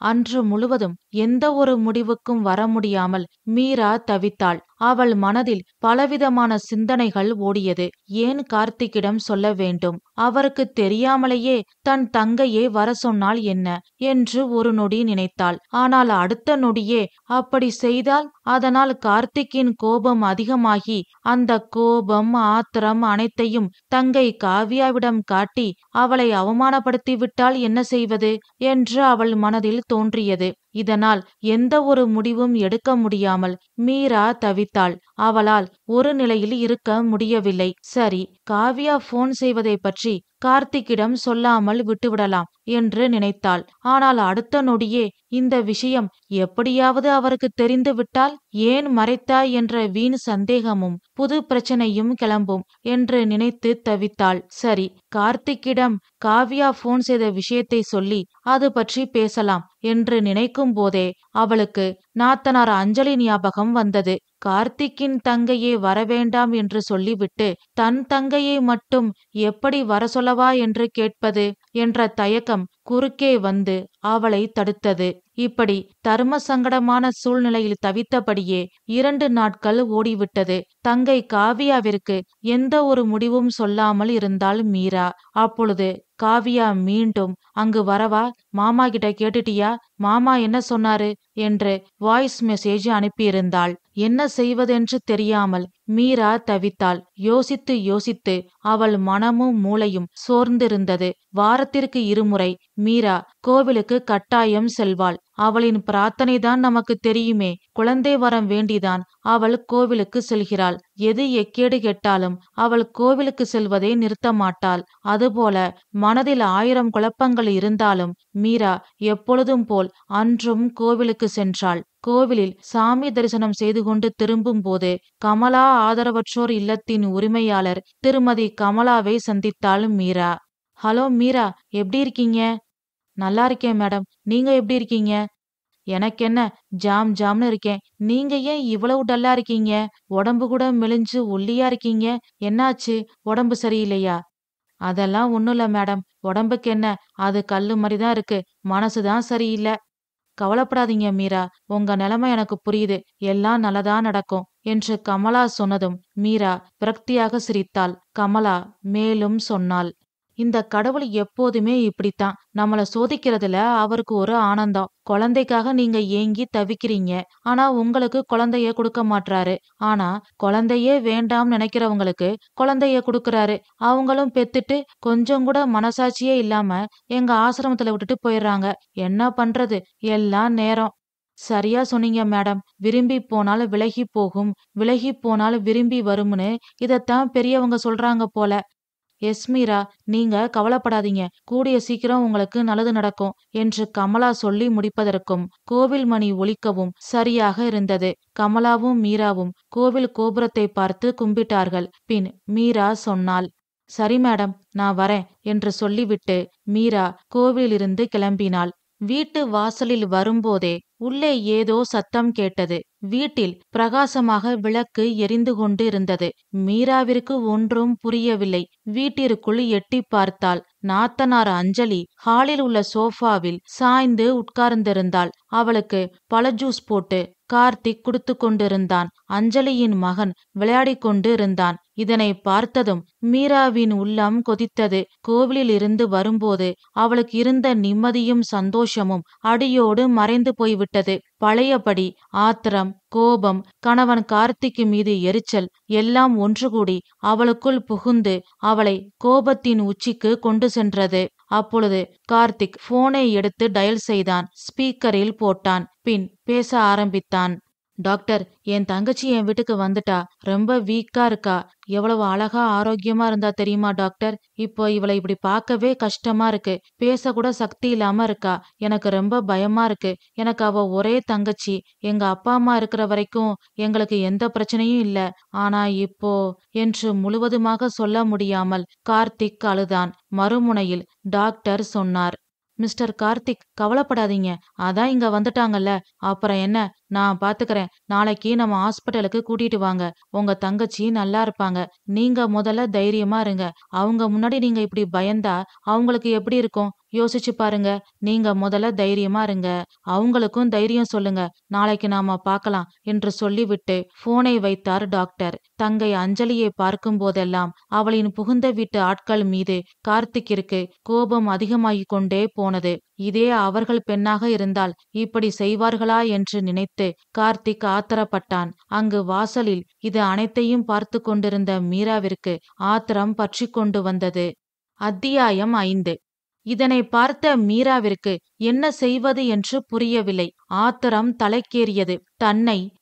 அன்று முழுவதும் எந்த ஒரு முடிவுக்கும் வர முடியாமல் மீரா தவித்தாள். அவள் மனதில் பலவிதமான சிந்தனைகள் ஓடியது. ஏன் கார்த்திக்கிடம் சொல்ல வேண்டும்? அவருக்கு தெரியாமலேயே தன் தங்கையை வர சொன்னால் என்ன என்று ஒரு நொடி நினைத்தாள். ஆனால் அடுத்த நொடியே அப்படி செய்தால் அதனால் கார்த்திக்கின் கோபம் அதிகமாகி அந்த கோபம் ஆத்திரம் அனைத்தையும் தங்கை காவியாவிடம் காட்டி அவளை அவமானப்படுத்திவிட்டால் என்ன செய்வது என்று அவள் மனதில் தோன்றியது. இதனால் எந்த ஒரு முடிவும் எடுக்க முடியாமல் மீரா தவித்தாள். அவளால் ஒரு நிலையில் இருக்க முடியவில்லை. சரி, காவ்யா போன் செய்வதை பற்றி கார்த்திக்கிடம் சொல்லாமல் விட்டுவிடலாம் என்று நினைத்தாள். ஆனால் அடுத்த நொடியே இந்த விஷயம் எப்படியாவது அவருக்கு தெரிந்து விட்டால் ஏன் மறைத்தாய் என்ற வீண் சந்தேகமும் புது பிரச்சனையும் கிளம்பும் என்று நினைத்து தவித்தாள். சரி, கார்த்திக்கிடம் காவ்யா போன் செய்த விஷயத்தை சொல்லி அது பற்றி பேசலாம் என்று நினைக்கும் போதே அவளுக்கு நாத்தனார் அஞ்சலி ஞாபகம் வந்தது. கார்த்திக்கின் தங்கையே வரவேண்டாம் என்று சொல்லிவிட்டு தன் தங்கையை மட்டும் எப்படி வர சொல்லவா என்று கேட்பது என்ற தயக்கம் குறுக்கே வந்து அவளை தடுத்தது. இப்படி தர்ம சங்கடமான சூழ்நிலையில் தவித்தபடியே 2 நாட்கள் ஓடிவிட்டது. தங்கை காவியாவிற்கு எந்த ஒரு முடிவும் சொல்லாமல் இருந்தாள் மீரா. அப்பொழுது காவியா மீண்டும் அங்கு வரவா, மாமா கிட்ட கேட்டுட்டியா, மாமா என்ன சொன்னாரு என்று வாய்ஸ் மெசேஜ் அனுப்பியிருந்தாள். என்ன செய்வதென்று தெரியாமல் மீரா தவித்தாள். யோசித்து யோசித்து அவள் மனமும் மூளையும் சோர்ந்திருந்தது. வாரத்திற்கு 2 முறை மீரா கோவிலுக்கு கட்டாயம் செல்வாள். அவளின் பிரார்த்தனைதான் நமக்கு தெரியுமே. குழந்தை வரம் வேண்டிதான் அவள் கோவிலுக்கு செல்கிறாள். எது எக்கேடு கெட்டாலும் அவள் கோவிலுக்கு செல்வதை நிறுத்த மாட்டாள். அதுபோல மனதில் 1000 குழப்பங்கள் இருந்தாலும் மீரா எப்பொழுதும் போல் அன்றும் கோவிலுக்கு சென்றாள். கோவிலில் சாமி தரிசனம் செய்து கொண்டு திரும்பும் போது கமலா ஆதரவற்றோர் இல்லத்தின் உரிமையாளர் திருமதி கமலாவை சந்தித்தாள் மீரா. ஹலோ மீரா, எப்படி இருக்கீங்க? நல்லா இருக்கேன் மேடம், நீங்க எப்படி இருக்கீங்க? எனக்கென்ன, ஜாம் ஜாம்னு இருக்கேன். நீங்க ஏன் இவ்வளவு டல்லா இருக்கீங்க? உடம்பு கூட மெலிஞ்சு ஒல்லியா இருக்கீங்க. என்னாச்சு, உடம்பு சரியில்லையா? அதெல்லாம் ஒண்ணுல மேடம், உடம்புக்கு என்ன, அது கல்லு மாதிரிதான் இருக்கு, மனசுதான் சரியில்லை. கவலைப்படாதீங்க மீரா, உங்க நிலைமை எனக்கு புரியுது, எல்லாம் நல்லதா நடக்கும் என்று கமலா சொன்னதும் மீரா விரக்தியாக சிரித்தாள். கமலா மேலும் சொன்னாள், இந்த கடவுள் எப்போதுமே இப்படித்தான், நம்மள சோதிக்கிறதுல அவருக்கு ஒரு ஆனந்தம். குழந்தைக்காக நீங்க ஏங்கி தவிக்கிறீங்க, ஆனா உங்களுக்கு குழந்தைய கொடுக்க மாட்றாரு. ஆனா குழந்தையே வேண்டாம் நினைக்கிறவங்களுக்கு குழந்தைய கொடுக்கறாரு. அவங்களும் பெத்துட்டு கொஞ்சம் கூட மனசாட்சியே இல்லாம எங்க ஆசிரமத்துல விட்டுட்டு போயிடுறாங்க. என்ன பண்றது, எல்லாம் நேரம். சரியா சொன்னீங்க மேடம். விரும்பி போனால் விலகி போகும், விலகி போனால் விரும்பி வரும்னு இதத்தான் பெரியவங்க சொல்றாங்க போல. எஸ் மீரா, நீங்க கவலைப்படாதீங்க, கூடிய சீக்கிரம் உங்களுக்கு நல்லது நடக்கும் என்று கமலா சொல்லி முடிப்பதற்கும் கோவில் மணி ஒலிக்கவும் சரியாக இருந்தது. கமலாவும் மீராவும் கோவில் கோபுரத்தை பார்த்து கும்பிட்டார்கள். பின் மீரா சொன்னாள், சரி மேடம், நான் வரேன் என்று சொல்லிவிட்டு மீரா கோவிலிருந்து கிளம்பினாள். வீட்டு வாசலில் வரும்போதே உள்ளே ஏதோ சத்தம் கேட்டது. வீட்டில் பிரகாசமாக விளக்கு எரிந்து கொண்டு இருந்தது. மீராவிற்கு ஒன்றும் புரியவில்லை. வீட்டிற்குள் எட்டி பார்த்தாள். நாத்தனார் அஞ்சலி ஹாலில் உள்ள சோஃபாவில் சாய்ந்து உட்கார்ந்திருந்தாள். அவளுக்கு பழ ஜூஸ் போட்டு கார்த்திக் குடுத்து கொண்டிருந்தான். அஞ்சலியின் மகன் விளையாடிக் கொண்டு இருந்தான். இதனை பார்த்ததும் மீராவின் உள்ளம் கொதித்தது. கோவிலில் இருந்து வரும்போது அவளுக்கு இருந்த நிம்மதியும் சந்தோஷமும் அடியோடு மறைந்து போய்விட்டது. பழையபடி ஆத்திரம், கோபம், கணவன் கார்த்திக்கு மீது எரிச்சல் எல்லாம் ஒன்று கூடி அவளுக்குள் புகுந்து அவளை கோபத்தின் உச்சிக்கு கொண்டு சென்றது. அப்பொழுது கார்த்திக் போனை எடுத்து டயல் செய்தான். ஸ்பீக்கரில் போட்டான். பின் பேச ஆரம்பித்தான். டாக்டர், என் தங்கச்சி என் வீட்டுக்கு வந்துட்டா. ரொம்ப வீக்கா இருக்கா. எவ்வளவு அழகா ஆரோக்கியமா இருந்தா தெரியுமா டாக்டர்? இப்போ இவளை இப்படி பார்க்கவே கஷ்டமா இருக்கு. பேசக்கூட சக்தி இல்லாம இருக்கா. எனக்கு ரொம்ப பயமா இருக்கு. எனக்கு அவ ஒரே தங்கச்சி. எங்க அப்பா அம்மா இருக்கிற வரைக்கும் எங்களுக்கு எந்த பிரச்சனையும் இல்ல. ஆனா இப்போ என்று முழுவதுமாக சொல்ல முடியாமல் கார்த்திக் அழுதான். மறுமுனையில் டாக்டர் சொன்னார், மிஸ்டர் கார்த்திக், கவலைப்படாதீங்க. அதான் இங்க வந்துட்டாங்கல்ல, அப்புறம் என்ன, நான் பாத்துக்கிறேன். நாளைக்கு நம்ம ஹாஸ்பிட்டலுக்கு கூட்டிட்டு வாங்க. உங்க தங்கச்சி நல்லா இருப்பாங்க. நீங்க முதல்ல தைரியமா இருங்க. அவங்க முன்னாடி நீங்க இப்படி பயந்தா அவங்களுக்கு எப்படி இருக்கும் யோசிச்சு பாருங்க. நீங்க முதல்ல தைரியமா இருங்க. அவங்களுக்கும் தைரியம் சொல்லுங்க. நாளைக்கு நாம பார்க்கலாம் என்று சொல்லிவிட்டு போனை வைத்தார் டாக்டர். தங்கை அஞ்சலியை பார்க்கும் போதெல்லாம் அவளின் புகுந்த வீட்டு ஆட்கள் மீது கார்த்திக்கிற்கு கோபம் அதிகமாகிக் கொண்டே போனது. இதே அவர்கள் பெண்ணாக இருந்தால் இப்படி செய்வார்களா என்று நினைத்து கார்த்திக் ஆத்திரப்பட்டான். அங்கு வாசலில் இது அனைத்தையும் பார்த்து கொண்டிருந்த மீராவிற்கு ஆத்திரம் பற்றி கொண்டு வந்தது. அத்தியாயம் 5. இதனை பார்த்த மீராவிற்கு என்ன செய்வது என்று புரியவில்லை. ஆத்திரம் தலைக்கேறியது.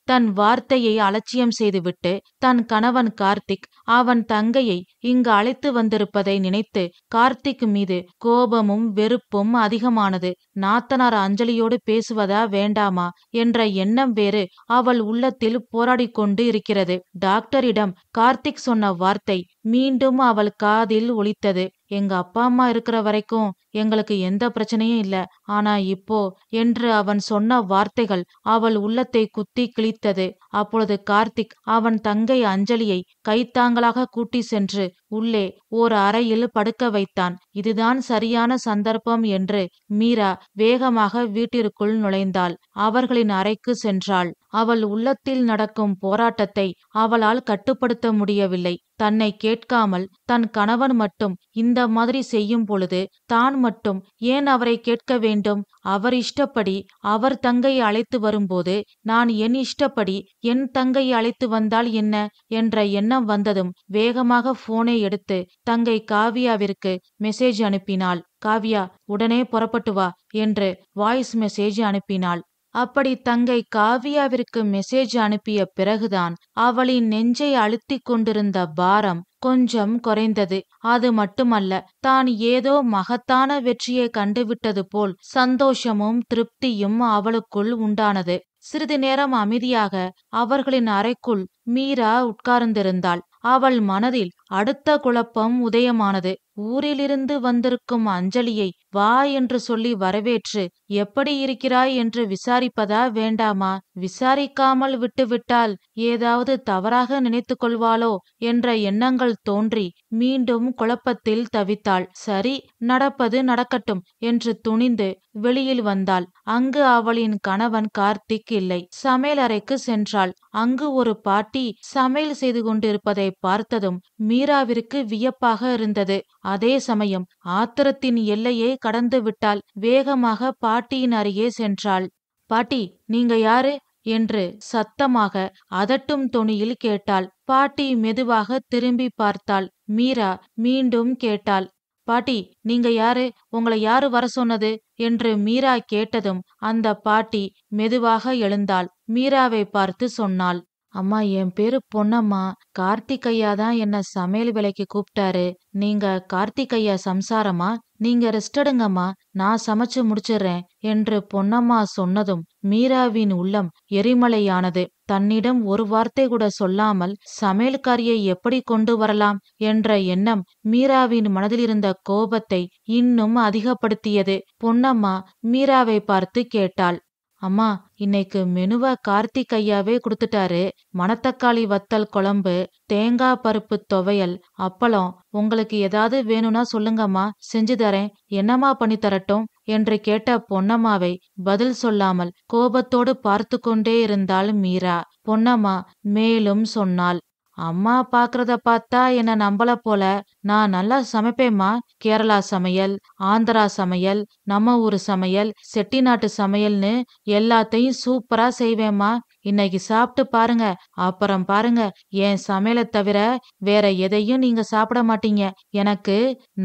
தன் வார்த்தையை அலட்சியம் செய்துவிட்டு தன் கணவன் கார்த்திக் அவன் தங்கையை இங்கு அழைத்து வந்திருப்பதை நினைத்து கார்த்திக் மீது கோபமும் வெறுப்பும் அதிகமானது. நாத்தனார் அஞ்சலியோடு பேசுவதா வேண்டாமா என்ற எண்ணம் வேறு அவள் உள்ளத்தில் போராடிக் கொண்டு இருக்கிறது. டாக்டரிடம் கார்த்திக் சொன்ன வார்த்தை மீண்டும் அவள் காதில் ஒலித்தது. எங்க அப்பா அம்மா இருக்கிற வரைக்கும் எங்களுக்கு எந்த பிரச்சனையும் இல்ல, ஆனா இப்போ என்று அவன் சொன்ன வார்த்தைகள் அவள் உள்ளத்தை குத்தி கிழித்தது. அப்பொழுது கார்த்திக் அவன் தங்கை அஞ்சலியை கைத்தாங்களாக கூட்டி சென்று உள்ளே ஓர் அறையில் படுக்க வைத்தான். இதுதான் சரியான சந்தர்ப்பம் என்று மீரா வேகமாக வீட்டிற்குள் நுழைந்தாள். அவர்களின் அறைக்கு சென்றாள். அவள் உள்ளத்தில் நடக்கும் போராட்டத்தை அவளால் கட்டுப்படுத்த முடியவில்லை. தன்னை கேட்காமல் தன் கணவன் மட்டும் இந்த மாதிரி செய்யும் பொழுது தான் மட்டும் ஏன் அவரை கேட்க வேண்டும்? அவர் இஷ்டப்படி அவர் தங்கையை அழைத்து வரும்போது நான் என் இஷ்டப்படி என் தங்கையை அழைத்து வந்தால் என்ன என்ற எண்ணம் வந்ததும் வேகமாக போனை எடுத்து தங்கை காவியாவிற்கு மெசேஜ் அனுப்பினாள். காவியா, உடனே புறப்பட்டு வா என்று வாய்ஸ் மெசேஜ் அனுப்பினாள். அப்படி தங்கை காவியாவிற்கு மெசேஜ் அனுப்பிய பிறகுதான் அவளின் நெஞ்சை அழுத்திக் கொண்டிருந்த பாரம் கொஞ்சம் குறைந்தது. அது மட்டுமல்ல, தான் ஏதோ மகத்தான வெற்றியை கண்டுவிட்டது போல் சந்தோஷமும் திருப்தியும் அவளுக்குள் உண்டானது. சிறிது நேரம் அமைதியாக அவர்களின் அறைக்குள் மீரா உட்கார்ந்திருந்தாள். அவள் மனதில் அடுத்த குழப்பம் உதயமானது. ஊரிலிருந்து வந்திருக்கும் அஞ்சலியை வா என்று சொல்லி வரவேற்று எப்படி இருக்கிறாய் என்று விசாரிப்பதா வேண்டாமா? விசாரிக்காமல் விட்டுவிட்டால் ஏதாவது தவறாக நினைத்து கொள்வாளோ என்ற எண்ணங்கள் தோன்றி மீண்டும் குழப்பத்தில் தவித்தாள். சரி, நடப்பது நடக்கட்டும் என்று துணிந்து வெளியில் வந்தாள். அங்கு அவளின் கணவன் கார்த்திக் இல்லை. சமையலறைக்கு சென்றாள். அங்கு ஒரு பாட்டி சமையல் செய்து கொண்டிருப்பதை பார்த்ததும் மீராவிற்கு வியப்பாக இருந்தது. அதே சமயம் ஆத்திரத்தின் எல்லையை கடந்து விட்டாள். வேகமாக பாட்டியின் அருகே சென்றாள். பாட்டி, நீங்க யாரு என்று சத்தமாக அதட்டும் தொனியில் கேட்டாள். பாட்டி மெதுவாக திரும்பி பார்த்தாள். மீரா மீண்டும் கேட்டாள், பாட்டி, நீங்க யாரு? உங்களை யாரு வர சொன்னது என்று மீரா கேட்டதும் அந்த பாட்டி மெதுவாக எழுந்தாள். மீராவை பார்த்து சொன்னாள், அம்மா, என் பேரு பொன்னம்மா. கார்த்திக் ஐயா தான் என்ன சமையல் வேலைக்கு கூப்பிட்டாரு. நீங்க கார்த்திக் ஐயா சம்சாரமா? நீங்க ரெஸ்ட் எடுங்கம்மா, நான் சமைச்சு முடிச்சிடுறேன் என்று பொன்னம்மா சொன்னதும் மீராவின் உள்ளம் எரிமலையானது. தன்னிடம் ஒரு வார்த்தை கூட சொல்லாமல் சமையல்காரியை எப்படி கொண்டு வரலாம் என்ற எண்ணம் மீராவின் மனதில் இருந்த கோபத்தை இன்னும் அதிகப்படுத்தியது. பொன்னம்மா மீராவை பார்த்து கேட்டாள், அம்மா, இன்னைக்கு மெனுவா கார்த்திக் ஐயாவே கொடுத்துட்டாரு. மணத்தக்காளி வத்தல் குழம்பு, தேங்காய் பருப்பு துவையல், அப்பளம். உங்களுக்கு ஏதாவது வேணும்னா சொல்லுங்கம்மா, செஞ்சு தரேன். என்னம்மா பண்ணி தரட்டும் என்று கேட்ட பொன்னம்மாவை பதில் சொல்லாமல் கோபத்தோடு பார்த்து கொண்டே இருந்தாள் மீரா. பொன்னம்மா மேலும் சொன்னாள், அம்மா பாக்குறத பார்த்தா என்ன நம்பல போல. நான் நல்லா சமைப்பேம்மா. கேரளா சமையல், ஆந்திரா சமையல், நம்ம ஊரு சமையல், செட்டிநாட்டு சமையல்னு எல்லாத்தையும் சூப்பரா செய்வேம்மா. இன்னைக்கு சாப்பிட்டு பாருங்க, அப்புறம் பாருங்க என் சமையலை தவிர வேற எதையும் நீங்க சாப்பிட மாட்டீங்க. எனக்கு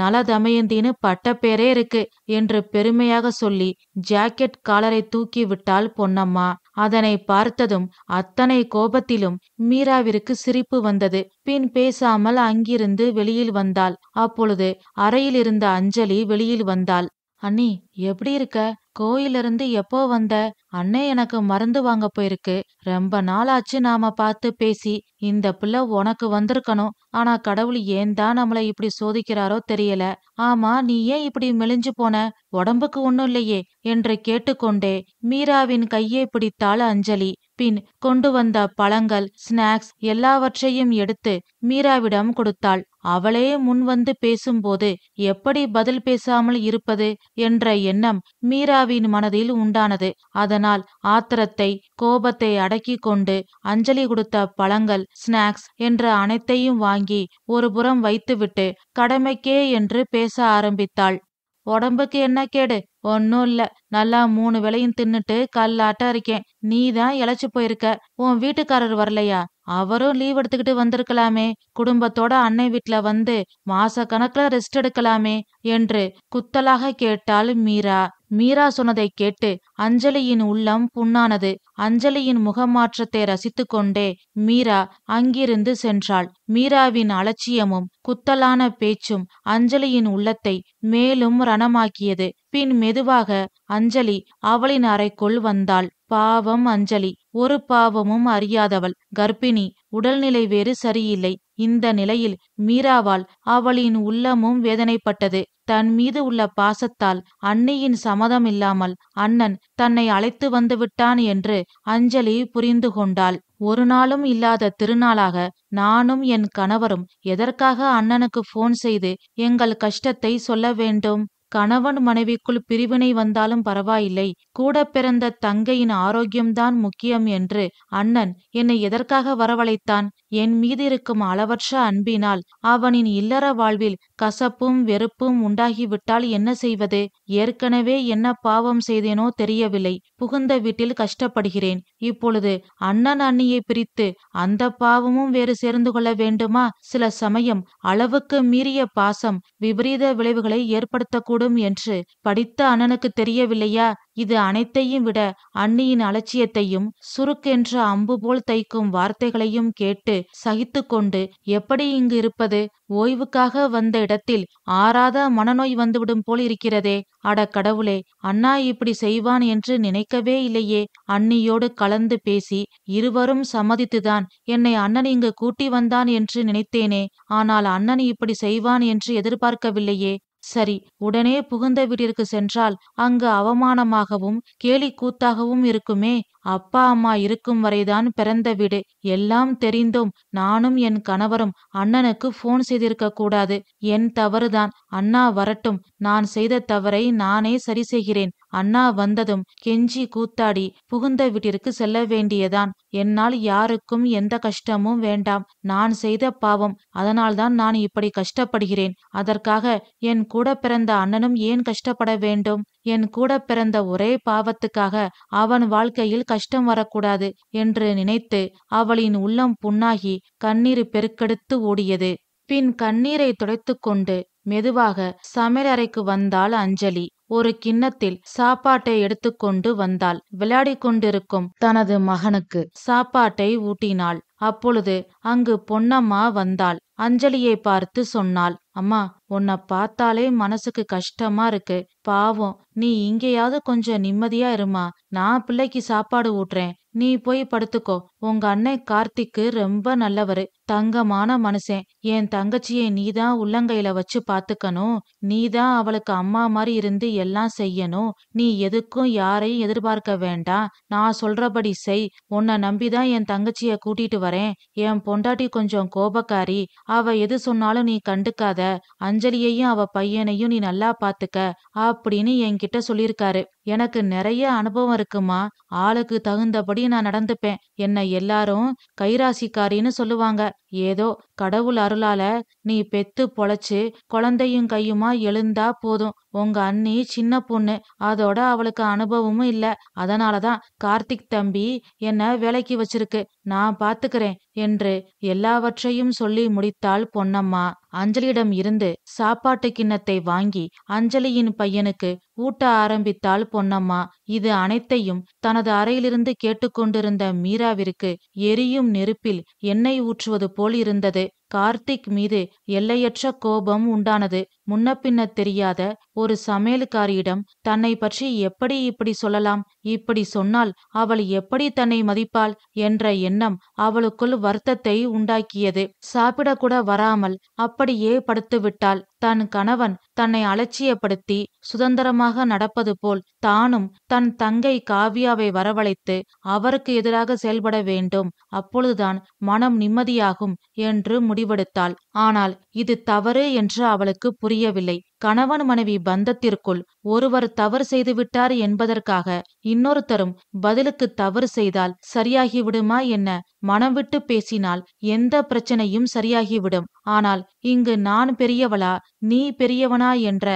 நல தமயந்தின்னு பட்ட பேரே இருக்கு என்று பெருமையாக சொல்லி ஜாக்கெட் காலரை தூக்கி விட்டாள் பொன்னம்மா. அதனை பார்த்ததும் அத்தனை கோபத்திலும் மீராவிற்கு சிரிப்பு வந்தது. பின் பேசாமல் அங்கிருந்து வெளியில் வந்தாள். அப்பொழுது அறையில் இருந்த அஞ்சலி வெளியில் வந்தாள். அண்ணி, எப்படி இருக்க? கோயிலிருந்து எப்போ வந்த? அண்ணே எனக்கு மருந்து வாங்க போயிருக்கு. ரொம்ப நாளாச்சு நாம பார்த்து பேசி. இந்த பிள்ளை உனக்கு வந்திருக்கணும். ஆனா கடவுள் ஏன் தான் நம்மளை இப்படி சோதிக்கிறாரோ தெரியல. ஆமா, நீ ஏன் இப்படி மெலிஞ்சு போன? உடம்புக்கு ஒண்ணும் இல்லையே என்று கேட்டுக்கொண்டே மீராவின் கையை பிடித்தாள் அஞ்சலி. பின் கொண்டு வந்த பழங்கள், ஸ்நாக்ஸ் எல்லாவற்றையும் எடுத்து மீராவிடம் கொடுத்தாள். அவளே முன் வந்து பேசும்போது எப்படி பதில் பேசாமல் இருப்பது என்ற எண்ணம் மீராவின் மனதில் உண்டானது. அதனால் ஆத்திரத்தை, கோபத்தை அடக்கி கொண்டு அஞ்சலி கொடுத்த பழங்கள், ஸ்நாக்ஸ் என்ற அனைத்தையும் வாங்கி ஒரு புறம் வைத்துவிட்டு கடமைக்கே என்று பேச ஆரம்பித்தாள். உடம்புக்கு என்ன கேடு? ஒன்னும் இல்ல. நல்லா 3 வேளையும் தின்னுட்டு கல்லாட்ட இருக்கேன். நீதான் இளைச்சு போயிருக்க. உன் வீட்டுக்காரர் வரலையா? அவரும் லீவ் எடுத்துக்கிட்டு வந்திருக்கலாமே, குடும்பத்தோட அன்னை வீட்ல வந்து மாச கணக்குல ரெஸ்ட் எடுக்கலாமே என்று குத்தலாக கேட்டாள் மீரா. மீரா சொன்னதை கேட்டு அஞ்சலியின் உள்ளம் புண்ணானது. அஞ்சலியின் முகமாற்றத்தை ரசித்து கொண்டே மீரா அங்கிருந்து சென்றாள். மீராவின் அலட்சியமும் குத்தலான பேச்சும் அஞ்சலியின் உள்ளத்தை மேலும் ரணமாக்கியது. பின் மெதுவாக அஞ்சலி அவளின் அறைக்குள் வந்தாள். பாவம் அஞ்சலி, ஒரு பாவமும் அறியாதவள், கர்ப்பிணி, உடல்நிலை வேறு சரியில்லை. இந்த நிலையில் மீராவால் அவளின் உள்ளமும் வேதனைப்பட்டது. தன் மீது உள்ள பாசத்தால் அண்ணியின் சம்மதம் இல்லாமல் அண்ணன் தன்னை அழைத்து வந்து விட்டான் என்று அஞ்சலி புரிந்து கொண்டாள். ஒரு நாளும் இல்லாத திருநாளாக நானும் என் கணவரும் எதற்காக அண்ணனுக்கு போன் செய்து எங்கள் கஷ்டத்தை சொல்ல வேண்டும்? கணவன் மனைவிக்குள் பிரிவினை வந்தாலும் பரவாயில்லை, கூட பிறந்த தங்கையின் ஆரோக்கியம்தான் முக்கியம் என்று அண்ணன் என்னை எதற்காக வரவழைத்தான்? என் மீது இருக்கும் அளவற்ற அன்பினால் அவனின் இல்லற வாழ்வில் கசப்பும் வெறுப்பும் உண்டாகிவிட்டால் என்ன செய்வது? ஏற்கனவே என்ன பாவம் செய்தேனோ தெரியவில்லை. புகுந்த வீட்டில் கஷ்டப்படுகிறேன். இப்பொழுது அண்ணன் அண்ணியை பிரித்து அந்த பாவமும் வேறு சேர்ந்து கொள்ள வேண்டுமா? சில சமயம் அளவுக்கு மீறிய பாசம் விபரீத விளைவுகளை ஏற்படுத்தக்கூடும் என்று படித்த அண்ணனுக்கு தெரியவில்லையா? இது அனைத்தையும் விட அண்ணியின் அலட்சியத்தையும் சுருக்கென்ற அம்பு போல் தைக்கும் வார்த்தைகளையும் கேட்டு சகித்து கொண்டு எப்படி இங்கு இருப்பது? ஓய்வுக்காக வந்த இடத்தில் ஆறாத மனநோய் வந்துவிடும் போல் இருக்கிறதே. அட கடவுளே, அண்ணா இப்படி செய்வான் என்று நினைக்கவே இல்லையே. அண்ணியோடு கலந்து பேசி இருவரும் சம்மதித்துதான் என்னை அண்ணன் இங்கு கூட்டி வந்தான் என்று நினைத்தேனே. ஆனால் அண்ணன் இப்படி செய்வான் என்று எதிர்பார்க்கவில்லையே. சரி, உடனே புகுந்த வீட்டிற்கு சென்றால் அங்கு அவமானமாகவும் கேலி கூத்தாகவும் இருக்குமே. அப்பா அம்மா இருக்கும் வரைதான் பிறந்த வீடு. எல்லாம் தெரிந்தும் நானும் என் கணவரும் அண்ணனுக்கு போன் செய்திருக்க கூடாது. என் தவறுதான். அண்ணா வரட்டும், நான் செய்த தவறை நானே சரி செய்கிறேன். அண்ணா வந்ததும் கெஞ்சி கூத்தாடி புகுந்த வீட்டிற்கு செல்ல வேண்டியதான். என்னால் யாருக்கும் எந்த கஷ்டமும் வேண்டாம். நான் செய்த பாவம், அதனால்தான் நான் இப்படி கஷ்டப்படுகிறேன். அதற்காக என் கூட பிறந்த அண்ணனும் ஏன் கஷ்டப்பட வேண்டும்? என் கூட பிறந்த ஒரே பாவத்துக்காக அவன் வாழ்க்கையில் கஷ்டம் வரக்கூடாது என்று நினைத்து அவளின் உள்ளம் புண்ணாகி கண்ணீர் பெருக்கெடுத்து ஓடியது. பின் கண்ணீரை துடைத்து கொண்டு மெதுவாக சமையலறைக்கு வந்தாள் அஞ்சலி. ஒரு கிண்ணத்தில் சாப்பாட்டை எடுத்துக்கொண்டு வந்தாள். விளையாடிக் கொண்டிருக்கும் தனது மகனுக்கு சாப்பாட்டை ஊட்டினாள். அப்பொழுது அங்கு பொன்னம்மா வந்தாள். அஞ்சலியை பார்த்து சொன்னாள், அம்மா, உன்னை பார்த்தாலே மனசுக்கு கஷ்டமா இருக்கு. பாவம், நீ இங்கேயாவது கொஞ்சம் நிம்மதியா இருமா. நான் பிள்ளைக்கு சாப்பாடு ஊட்டுறேன், நீ போய் படுத்துக்கோ. உங்க அண்ணன் கார்த்திக்கு ரொம்ப நல்லவரு, தங்கமான மனுஷன். என் தங்கச்சியை நீதான் உள்ளங்கையில வச்சு பாத்துக்கணும். நீதான் அவளுக்கு அம்மா மாதிரி இருந்து எல்லாம் செய்யணும். நீ எதுக்கும் யாரையும் எதிர்பார்க்க வேண்டாம். நான் சொல்றபடி செய். உன்னை நம்பிதான் என் தங்கச்சிய கூட்டிட்டு வரேன். என் பொண்டாட்டி கொஞ்சம் கோபக்காரி. அவ எது சொன்னாலும் நீ கண்டுக்காத. அஞ்சலியையும் அவ பையனையும் நீ நல்லா பாத்துக்க அப்படின்னு என்கிட்ட சொல்லியிருக்காரு. எனக்கு நிறைய அனுபவம் இருக்குமா. ஆளுக்கு தகுந்தபடி நான் நடந்துப்பேன். என்னை எல்லாரும் கைராசிக்காரின்னு சொல்லுவாங்க. ஏதோ கடவுள் அருளால நீ பெத்து பொழைச்சு குழந்தையும் கையுமா எழுந்தா போதும். உங்க அண்ணி சின்ன பொண்ணு, அதோட அவளுக்கு அனுபவமும் இல்ல. அதனாலதான் கார்த்திக் தம்பி என்ன வேலைக்கு வச்சிருக்கு. நான் பாத்துக்கிறேன் என்று எல்லாவற்றையும் சொல்லி முடித்தாள் பொன்னம்மா. அஞ்சலியிடம் இருந்து சாப்பாட்டு கிண்ணத்தை வாங்கி அஞ்சலியின் பையனுக்கு ஊட்ட ஆரம்பித்தாள் பொன்னம்மா. இது அனைத்தையும் தனது அறையிலிருந்து கேட்டுக்கொண்டிருந்த மீராவிற்கு எரியும் நெருப்பில் எண்ணெய் ஊற்றுவது போல் இருந்தது. கார்த்திக் மீது எல்லையற்ற கோபம் உண்டானது. முன்ன பின்ன தெரியாத ஒரு சமையல்காரியிடம் தன்னை பற்றி எப்படி இப்படி சொல்லலாம்? இப்படி சொன்னால் அவள் எப்படி தன்னை மதிப்பாள் என்ற எண்ணம் அவளுக்குள் வருத்தத்தை உண்டாக்கியது. சாப்பிடக்கூட வராமல் அப்படியே படுத்துவிட்டாள். தன் கணவன் தன்னை அலட்சியப்படுத்தி சுதந்திரமாக நடப்பது போல் தானும் தன் தங்கை காவியாவை வரவழைத்து அவருக்கு எதிராக செயல்பட வேண்டும். அப்பொழுதுதான் மனம் நிம்மதியாகும் என்று முடிவெடுத்தாள். ஆனால் இது தவறு என்று அவளுக்கு புரியவில்லை. கணவன் மனைவி பந்தத்திற்குள் ஒருவர் தவறு செய்துவிட்டார் என்பதற்காக இன்னொருத்தரும் பதிலுக்கு தவறு செய்தால் சரியாகிவிடுமா என்ன? மனம் விட்டு பேசினால் எந்த பிரச்சனையும் சரியாகிவிடும். ஆனால் இங்கு நான் பெரியவளா நீ பெரியவனா என்ற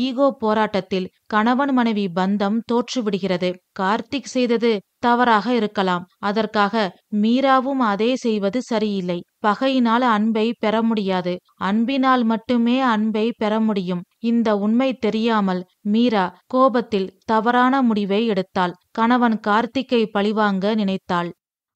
ஈகோ போராட்டத்தில் கணவன் மனைவி பந்தம் தோற்றுவிடுகிறது. கார்த்திக் செய்தது தவறாக இருக்கலாம். அதற்காக மீராவும் அதே செய்வது சரியில்லை. பகையினால் அன்பை பெற முடியாது. அன்பினால் மட்டுமே அன்பை பெற முடியும். இந்த உண்மை தெரியாமல் மீரா கோபத்தில் தவறான முடிவை எடுத்தாள். கணவன் கார்த்திக்கை பழிவாங்க நினைத்தாள்.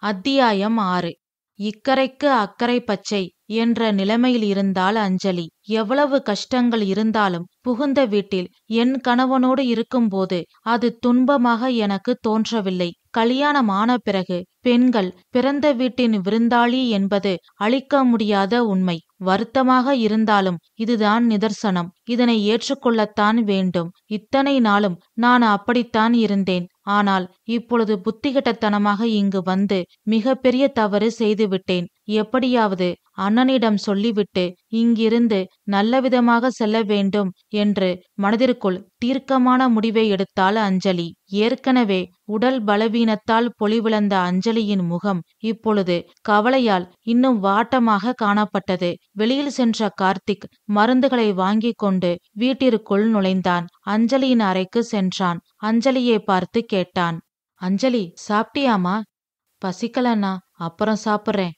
அத்தியாயம் 6. இக்கரைக்கு அக்கரை பச்சை என்ற நிலைமையில் இருந்தாள் அஞ்சலி. எவ்வளவு கஷ்டங்கள் இருந்தாலும் புகுந்த வீட்டில் என் கணவனோடு இருக்கும்போது அது துன்பமாக எனக்கு தோன்றவில்லை. கல்யாணம் ஆன பிறகு பெண்கள் பிறந்த வீட்டின் விருந்தாளி என்பது அழிக்க முடியாத உண்மை. வருத்தமாக இருந்தாலும் இதுதான் நிதர்சனம். இதனை ஏற்றுக்கொள்ளத்தான் வேண்டும். இத்தனை நாளும் நான் அப்படித்தான் இருந்தேன். ஆனால் இப்பொழுது புத்திகட்டத்தனமாக இங்கு வந்து மிக பெரிய தவறு செய்துவிட்டேன். எப்படியாவது அண்ணனிடம் சொல்லிவிட்டு இங்கிருந்து நல்லவிதமாக செல்ல வேண்டும் என்று மனதிற்குள் தீர்க்கமான முடிவை எடுத்தாள் அஞ்சலி. ஏற்கனவே உடல் பலவீனத்தால் பொலிவிழந்த அஞ்சலியின் முகம் இப்பொழுது கவலையால் இன்னும் வாட்டமாக காணப்பட்டது. வெளியில் சென்ற கார்த்திக் மருந்துகளை வாங்கி கொண்டு வீட்டிற்குள் நுழைந்தான். அஞ்சலியின் அறைக்கு சென்றான். அஞ்சலியை பார்த்து கேட்டான். அஞ்சலி, சாப்பிட்டியாமா? பசிக்கலண்ணா, அப்புறம் சாப்பிட்றேன்.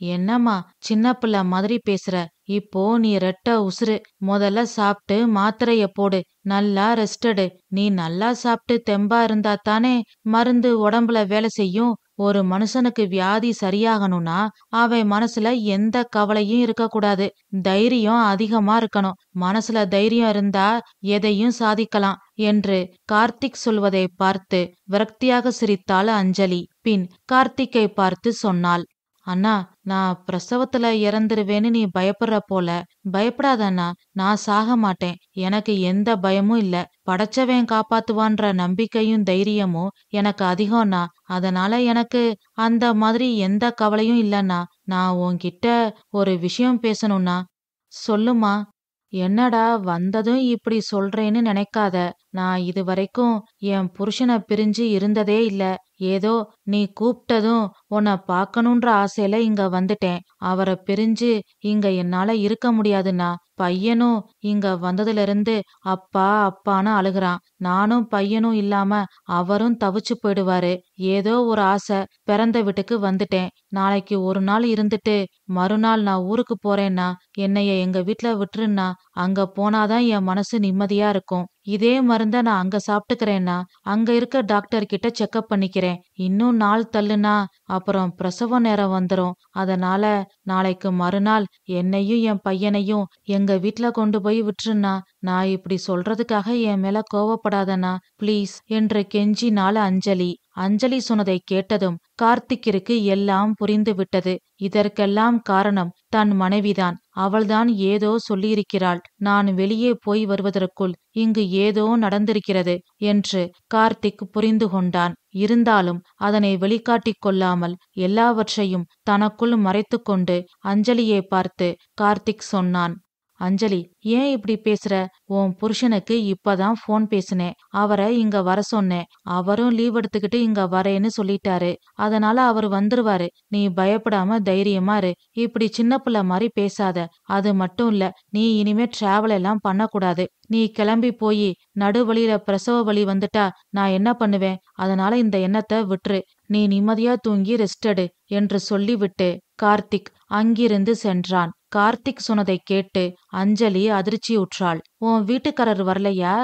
என்னம்மா சின்ன பிள்ளை மாதிரி பேசுற? இப்போ நீ ரெட்ட உசுறு. முதல்ல சாப்பிட்டு மாத்திரைய போடு. நல்லா ரெஸ்ட் எடு. நீ நல்லா சாப்பிட்டு தெம்பா இருந்தா தானே மருந்து உடம்புல வேலை செய்யும். ஒரு மனுஷனுக்கு வியாதி சரியாகணும்னா அவன் மனசுல எந்த கவலையும் இருக்கக்கூடாது. தைரியம் அதிகமா இருக்கணும். மனசுல தைரியம் இருந்தா எதையும் சாதிக்கலாம் என்று கார்த்திக் சொல்வதை பார்த்து விரக்தியாக சிரித்தாள் அஞ்சலி. பின் கார்த்திக்கை பார்த்து சொன்னாள். அண்ணா, நான் பிரசவத்துல இறந்துருவேன்னு நீ பயப்படுற போல. பயப்படாத அண்ணா, நான் சாக மாட்டேன். எனக்கு எந்த பயமும் இல்ல. படைச்சவன் காப்பாத்துவான்ற நம்பிக்கையும் தைரியமும் எனக்கு அதிகம்னா. அதனால எனக்கு அந்த மாதிரி எந்த கவலையும் இல்லைண்ணா. நான் உன்கிட்ட ஒரு விஷயம் பேசணும்னா. சொல்லுமா. என்னடா வந்ததும் இப்படி சொல்றேன்னு நினைக்காத. நான் இதுவரைக்கும் என் புருஷனை பிரிஞ்சு இருந்ததே இல்ல. ஏதோ நீ கூப்பிட்டதும் உன்னை பார்க்கணுன்ற ஆசையில இங்க வந்துட்டேன். அவரை பிரிஞ்சு இங்க என்னால இருக்க முடியாதுன்னா. பையனும் இங்க வந்ததுல இருந்து அப்பா அப்பான்னு அழுகுறான். நானும் பையனும் இல்லாம அவரும் தவிச்சு போயிடுவாரு. ஏதோ ஒரு ஆசை, பிறந்த வீட்டுக்கு வந்துட்டேன். நாளைக்கு ஒரு நாள் இருந்துட்டு மறுநாள் நான் ஊருக்கு போறேன்னா என்னைய எங்க வீட்டுல விட்டுருன்னா. அங்க போனாதான் என் மனசு நிம்மதியா இருக்கும். இதே மருந்த நான் அங்க சாப்பிட்டுக்கிறேன்னா அங்க இருக்க டாக்டர் கிட்ட செக்அப் பண்ணிக்கிறேன். இன்னும் நாள் தள்ளுனா அப்புறம் பிரசவ நேரம் வந்துரும். அதனால நாளைக்கு மறுநாள் என்னையும் என் பையனையும் எங்க வீட்டுல கொண்டு போய் விட்டுருண்ணா. நான் இப்படி சொல்றதுக்காக என் மேல கோவப்படாதண்ணா பிளீஸ் என்று கெஞ்சினாள் அஞ்சலி. அஞ்சலி சொன்னதை கேட்டதும் கார்த்திக்கிற்கு எல்லாம் புரிந்து விட்டது. இதற்கெல்லாம் காரணம் தன் மனைவிதான். அவள்தான் ஏதோ சொல்லியிருக்கிறாள். நான் வெளியே போய் வருவதற்குள் இங்கு ஏதோ நடந்திருக்கிறது என்று கார்த்திக் புரிந்து கொண்டான். இருந்தாலும் அதனை வெளிக்காட்டிக் கொள்ளாமல் எல்லாவற்றையும் தனக்குள் மறைத்து கொண்டு அஞ்சலியை பார்த்து கார்த்திக் சொன்னான். அஞ்சலி, ஏன் இப்படி பேசுற? உன் புருஷனுக்கு இப்பதான் போன் பேசினேன். அவரை இங்க வர சொன்னேன். அவரும் லீவ் எடுத்துக்கிட்டு இங்க வரேன்னு சொல்லிட்டாரு. அதனால அவர் வந்துருவாரு. நீ பயப்படாம தைரியமா இரு. இப்படி சின்ன பிள்ளை மாதிரி பேசாத. அது மட்டும் இல்ல, நீ இனிமே டிராவல் எல்லாம் பண்ணக்கூடாது. நீ கிளம்பி போய் நடுவழியில பிரசவ வலி வந்துட்டா நான் என்ன பண்ணுவேன்? அதனால இந்த எண்ணத்தை விட்டுரு. நீ நிம்மதியா தூங்கி ரெஸ்ட் எடு என்று சொல்லிவிட்டு கார்த்திக் அங்கிருந்து சென்றான். கார்த்திக் சொன்னதை கேட்டு அஞ்சலி அதிர்ச்சியுற்றாள். உன் வீட்டுக்காரர் வரலையா?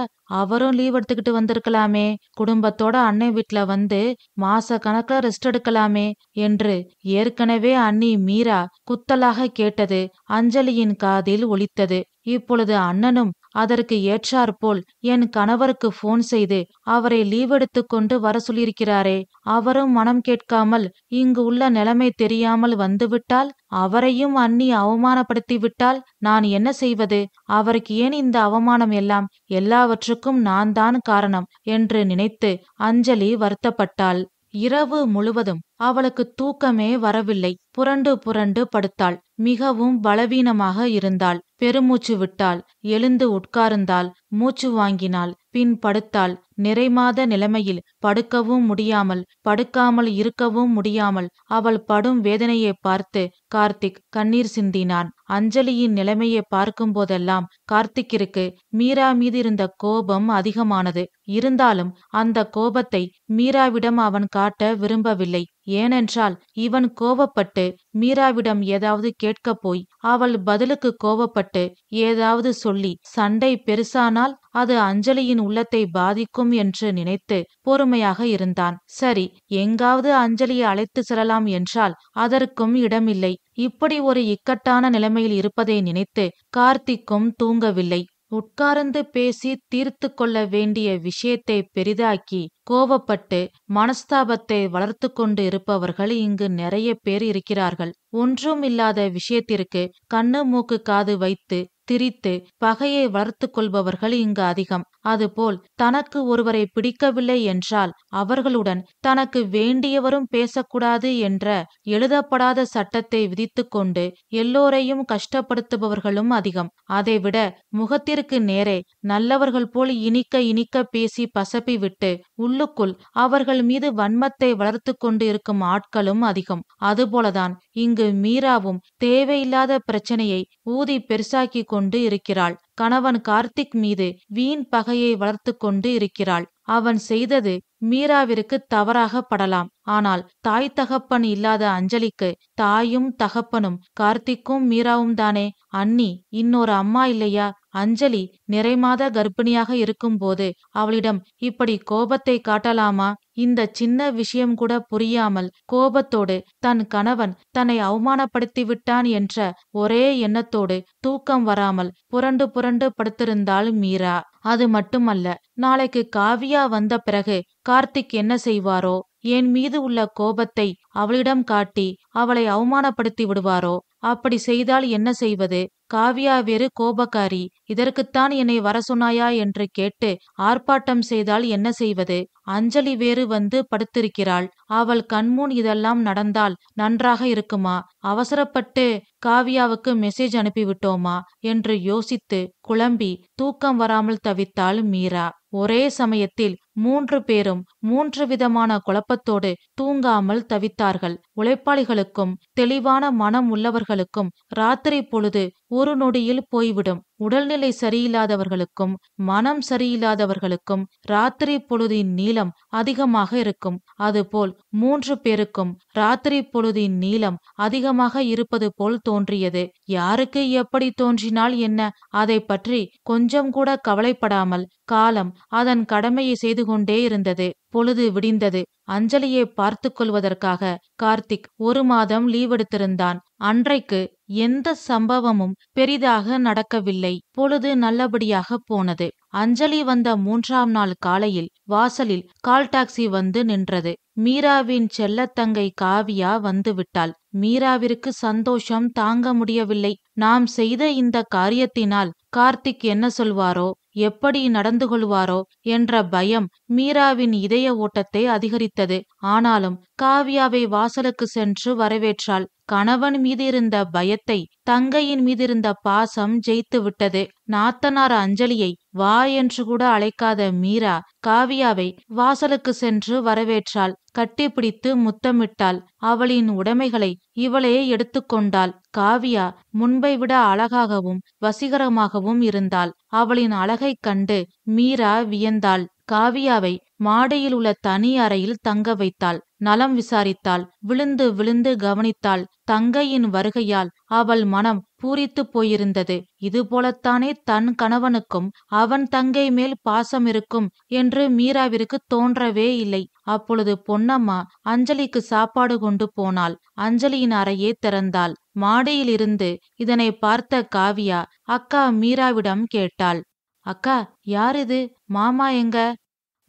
அவரும் லீவ் எடுத்துக்கிட்டு வந்திருக்கலாமே. குடும்பத்தோட அண்ணன் வீட்டுல வந்து மாச கணக்குல ரெஸ்ட் எடுக்கலாமே என்று ஏற்கனவே அண்ணி மீரா குத்தலாக கேட்டது அஞ்சலியின் காதில் ஒலித்தது. இப்பொழுது அண்ணனும் அதற்கு ஏற்றாற்போல் என் கணவருக்கு போன் செய்து அவரை லீவ் எடுத்து கொண்டு வர சொல்லியிருக்கிறாரே. அவரும் மனம் கேட்காமல் இங்கு உள்ள நிலைமை தெரியாமல் வந்துவிட்டால், அவரையும் அண்ணி அவமானப்படுத்தி விட்டால் நான் என்ன செய்வது? அவருக்கு ஏன் இந்த அவமானம் எல்லாம்? எல்லாவற்றுக்கும் நான் தான் காரணம் என்று நினைத்து அஞ்சலி வருத்தப்பட்டாள். இரவு முழுவதும் அவளுக்கு தூக்கமே வரவில்லை. புரண்டு புரண்டு படுத்தாள். மிகவும் பலவீனமாக இருந்தாள். பெருமூச்சு விட்டாள். எழுந்து உட்கார்ந்தாள். மூச்சு வாங்கினாள். பின் படுத்தாள். நிறைமாத நிலைமையில் படுக்கவும் முடியாமல் படுக்காமல் இருக்கவும் முடியாமல் அவள் படும் வேதனையை பார்த்து கார்த்திக் கண்ணீர் சிந்தினான். அஞ்சலியின் நிலைமையை பார்க்கும் போதெல்லாம் கார்த்திக்கிற்கு மீரா மீது இருந்த கோபம் அதிகமானது. இருந்தாலும் அந்த கோபத்தை மீராவிடம் அவன் காட்ட விரும்பவில்லை. ஏனென்றால் இவன் கோபப்பட்டு மீராவிடம் ஏதாவது கேட்கப் போய் அவள் பதிலுக்கு கோபப்பட்டு ஏதாவது சொல்லி சண்டை பெருசானால் அது அஞ்சலியின் உள்ளத்தை பாதிக்கும் என்று நினைத்து பொறுமையாக இருந்தான். சரி, எங்காவது அஞ்சலியை அழைத்து செல்லலாம் என்றால் அதற்கும் இடமில்லை. இப்படி ஒரு இக்கட்டான நிலைமையில் இருப்பதை நினைத்து கார்த்திக்கும் தூங்கவில்லை. உட்கார்ந்து பேசி தீர்த்து கொள்ள வேண்டிய விஷயத்தை பெரிதாக்கி கோபப்பட்டு மனஸ்தாபத்தை வளர்த்து கொண்டு இருப்பவர்கள் இங்கு நிறைய பேர் இருக்கிறார்கள். ஒன்றும் இல்லாத விஷயத்திற்கு கண்ணு மூக்கு காது வைத்து திரித்து பகையை வளர்த்து கொள்பவர்கள் இங்கு அதிகம். அதுபோல் தனக்கு ஒருவரை பிடிக்கவில்லை என்றால் அவர்களுடன் தனக்கு வேண்டியவரும் பேசக்கூடாது என்ற எழுதப்படாத சட்டத்தை விதித்து கொண்டு எல்லோரையும் கஷ்டப்படுத்துபவர்களும் அதிகம். அதைவிட முகத்திற்கு நேரே நல்லவர்கள் போல் இனிக்க இனிக்க பேசி பசப்பி விட்டு உள்ளுக்குள் அவர்கள் மீது வன்மத்தை வளர்த்து கொண்டு இருக்கும் ஆட்களும் அதிகம். அதுபோலதான் இங்கு மீராவும் தேவையில்லாத பிரச்சனையை ஊதி பெருசாக்கி கொண்டு இருக்கிறாள். கணவன் கார்த்திக் மீது வீண் பகையை வளர்த்து கொண்டு இருக்கிறாள். அவன் செய்தது மீராவிற்கு தவறாக படலாம். ஆனால் தாய் தகப்பன் இல்லாத அஞ்சலிக்கு தாயும் தகப்பனும் கார்த்திக்கும் மீராவும் தானே. அண்ணி இன்னொரு அம்மா இல்லையா? அஞ்சலி நிறைமாத கர்ப்பிணியாக இருக்கும்போது அவளிடம் இப்படி கோபத்தை காட்டலாமா? இந்த சின்ன விஷயம் கூட புரியாமல் கோபத்தோடு தன் கணவன் தன்னை அவமானப்படுத்தி விட்டான் என்ற ஒரே எண்ணத்தோடு தூக்கம் வராமல் புரண்டு புரண்டு படுத்திருந்தாள் மீரா. அது மட்டுமல்ல, நாளைக்கு காவியா வந்த பிறகு கார்த்திக் என்ன செய்வாரோ? என் மீது உள்ள கோபத்தை அவளிடம் காட்டி அவளை அவமானப்படுத்தி விடுவாரோ? அப்படி செய்தால் என்ன செய்வது? காவியா வேறு கோபக்காரி. இதற்குத்தான் என்னை வர சொன்னாயா என்று கேட்டு ஆர்ப்பாட்டம் செய்தால் என்ன செய்வது? அஞ்சலி வேறு வந்து படுத்திருக்கிறாள். அவள் கண்முன் இதெல்லாம் நடந்தால் நன்றாக இருக்குமா? அவசரப்பட்டு காவியாவுக்கு மெசேஜ் அனுப்பிவிட்டோமா என்று யோசித்து குழம்பி தூக்கம் வராமல் தவித்தாள் மீரா. ஒரே சமயத்தில் 3 பேரும் 3 விதமான குழப்பத்தோடு தூங்காமல் தவித்தார்கள். உழைப்பாளிகளுக்கும் தெளிவான மனம் உள்ளவர்களுக்கும் ராத்திரி பொழுது ஒரு நொடியில் போய்விடும். உடல்நிலை சரியில்லாதவர்களுக்கும் மனம் சரியில்லாதவர்களுக்கும் ராத்திரி பொழுதின் நீளம் அதிகமாக இருக்கும். அதுபோல் 3 பேருக்கும் ராத்திரி பொழுதின் நீளம் அதிகமாக இருப்பது போல் தோன்றியது. யாருக்கு எப்படி தோன்றினால் என்ன? அதை பற்றி கொஞ்சம் கூட கவலைப்படாமல் காலம் அதன் கடமையை செய்து கொண்டே இருந்தது. பொழுது விடிந்தது. அஞ்சலியை பார்த்து கொள்வதற்காக கார்த்திக் 1 மாதம் லீவ் எடுத்திருந்தான். அன்றைக்கு எந்த சம்பவமும் பெரிதாக நடக்கவில்லை. பொழுது நல்லபடியாக போனது. அஞ்சலி வந்த 3ஆம் நாள் காலையில் வாசலில் கால் டாக்ஸி வந்து நின்றது. மீராவின் செல்லத்தங்கை காவியா வந்து விட்டாள். மீராவிற்கு சந்தோஷம் தாங்க முடியவில்லை. நாம் செய்த இந்த காரியத்தினால் கார்த்திக் என்ன சொல்வாரோ, எப்படி நடந்து கொள்வாரோ என்ற பயம் மீராவின் இதய ஓட்டத்தை அதிகரித்தது. ஆனாலும் காவியாவை வாசலுக்கு சென்று வரவேற்றாள். கணவன் மீது இருந்த பயத்தை தங்கையின் மீதிருந்த பாசம் ஜெயித்து விட்டது. நாத்தனார் அஞ்சலியை வா என்று கூட அழைக்காத மீரா காவியாவை வாசலுக்கு சென்று வரவேற்றாள். கட்டிப்பிடித்து முத்தமிட்டாள். அவளின் உடைமைகளை இவளே எடுத்துக்கொண்டாள். காவியா முன்பை விட அழகாகவும் வசீகரமாகவும் இருந்தாள். அவளின் அழகைக் கண்டு மீரா வியந்தாள். காவியாவை மாடியில் உள்ள தனி அறையில் தங்க வைத்தாள். நலம் விசாரித்தாள். விழுந்து விழுந்து கவனித்தாள். தங்கையின் வருகையால் அவள் மனம் பூரித்து போயிருந்தது. இதுபோலத்தானே தன் கணவனுக்கும் அவன் தங்கை மேல் பாசம் இருக்கும் என்று மீராவிற்கு தோன்றவே இல்லை. அப்பொழுது பொன்னம்மா அஞ்சலிக்கு சாப்பாடு கொண்டு போனாள். அஞ்சலியின் அறையே திறந்தாள். மாடியிலிருந்து இதனை பார்த்த காவியா அக்கா மீராவிடம் கேட்டாள். அக்கா, யாரிது? மாமா எங்க?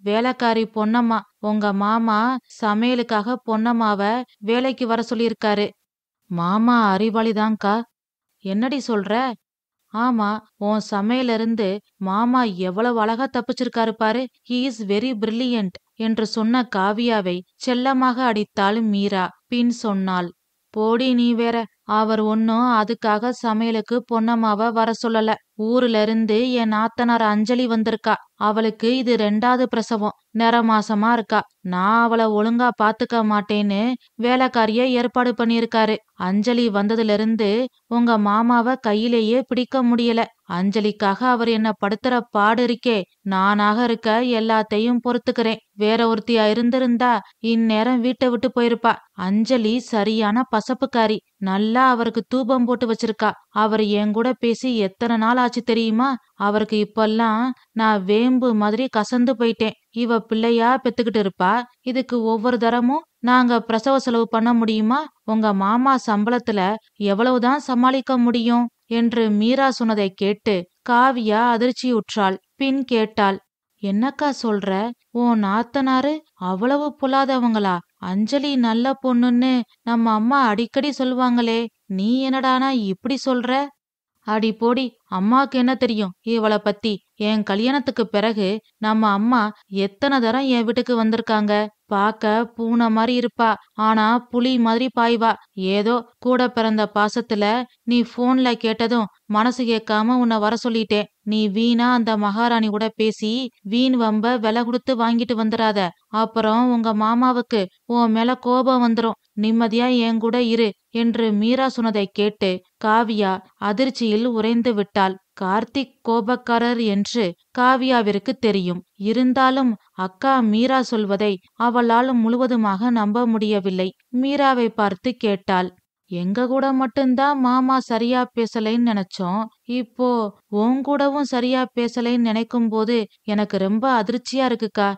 வேலைக்காரி பொன்னம்மா. உங்க மாமா சமையலுக்காக பொன்னம்மாவ வேலைக்கு வர சொல்லியிருக்காரு. மாமா அறிவாளிதான்கா. என்னடி சொல்ற? ஆமா, உன் சமையலிருந்து மாமா எவ்வளவு அழகா தப்பிச்சிருக்காரு பாரு. ஹி இஸ் வெரி பிரில்லியன்ட் என்று சொன்ன காவியாவை செல்லமாக அடித்தாள் மீரா. பின் சொன்னாள், போடி நீ வேற. அவர் ஒன்னும் அதுக்காக சமையலுக்கு பொன்னம்மாவ வர சொல்லல. ஊர்ல இருந்து என் நாத்தனார் அஞ்சலி வந்திருக்கா. அவளுக்கு இது 2வது பிரசவம். நிறமாசமா இருக்கா. நான் அவளை ஒழுங்கா பாத்துக்க மாட்டேன்னு வேலைக்காரிய ஏற்பாடு பண்ணிருக்காரு. அஞ்சலி வந்ததுல இருந்து உங்க மாமாவ கையிலேயே பிடிக்க முடியல. அஞ்சலிக்காக அவர் என்ன படுத்துற பாடு இருக்கே. நானாக இருக்க எல்லாத்தையும் பொறுத்துக்கிறேன். வேற ஒருத்தியா இருந்திருந்தா இந்நேரம் வீட்டை விட்டு போயிருப்பா. அஞ்சலி சரியான பசப்புக்காரி. நல்லா அவருக்கு தூபம் போட்டு வச்சிருக்கா. அவர் என் கூட பேசி எத்தனை நாள் ஆச்சு தெரியுமா? அவருக்கு இப்பெல்லாம் நான் வேம்பு மாதிரி கசந்து போயிட்டேன். இவ பிள்ளையா பெத்துக்கிட்டு இருப்பா. இதுக்கு ஒவ்வொரு தரமும் நாங்க பிரசவ செலவு பண்ண முடியுமா? உங்க மாமா சம்பளத்துல எவ்வளவுதான் சமாளிக்க முடியும் என்று மீரா சொன்னதை கேட்டு காவியா அதிர்ச்சியுற்றாள். பின் கேட்டாள், என்னக்கா சொல்ற? உன் நாத்தனாரு அவ்வளவு பொல்லாதவங்களா? அஞ்சலி நல்ல பொண்ணுன்னு நம்ம அம்மா அடிக்கடி சொல்லுவாங்களே, நீ என்னடானா இப்படி சொல்ற? அடி போடி, அம்மாக்கு என்ன தெரியும் இவள பத்தி? என் கல்யாணத்துக்கு பிறகு நம்ம அம்மா எத்தனை தரம் என் வீட்டுக்கு வந்திருக்காங்க. பாக்க பூனை மாதிரி இருப்பா. ஆனா புலி மாதிரி பாய்வா. ஏதோ கூட பிறந்த பாசத்துல நீ போன்ல கேட்டதும் மனசு கேட்காம உன்னை வர சொல்லிட்டேன். நீ வீணா அந்த மகாராணி கூட பேசி வீண் வம்ப விலை கொடுத்து வாங்கிட்டு வந்துடாத. அப்புறம் உங்க மாமாவுக்கு உன் மேல கோபம் வந்துரும். நிம்மதியா என் கூட இரு என்று மீரா சொன்னதை கேட்டு காவியா அதிர்ச்சியில் உறைந்து விட்டாள். கார்த்திக் கோபக்காரர் என்று காவியாவிற்கு தெரியும். இருந்தாலும் அக்கா மீரா சொல்வதை அவளால் முழுவதுமாக நம்ப முடியவில்லை. மீராவை பார்த்து கேட்டாள், எங்க கூட மட்டும்தான் மாமா சரியா பேசலைன்னு நினைச்சோம். இப்போ உன் கூடவும் சரியா பேசலைன்னு நினைக்கும் போது எனக்கு ரொம்ப அதிர்ச்சியா இருக்குக்கா.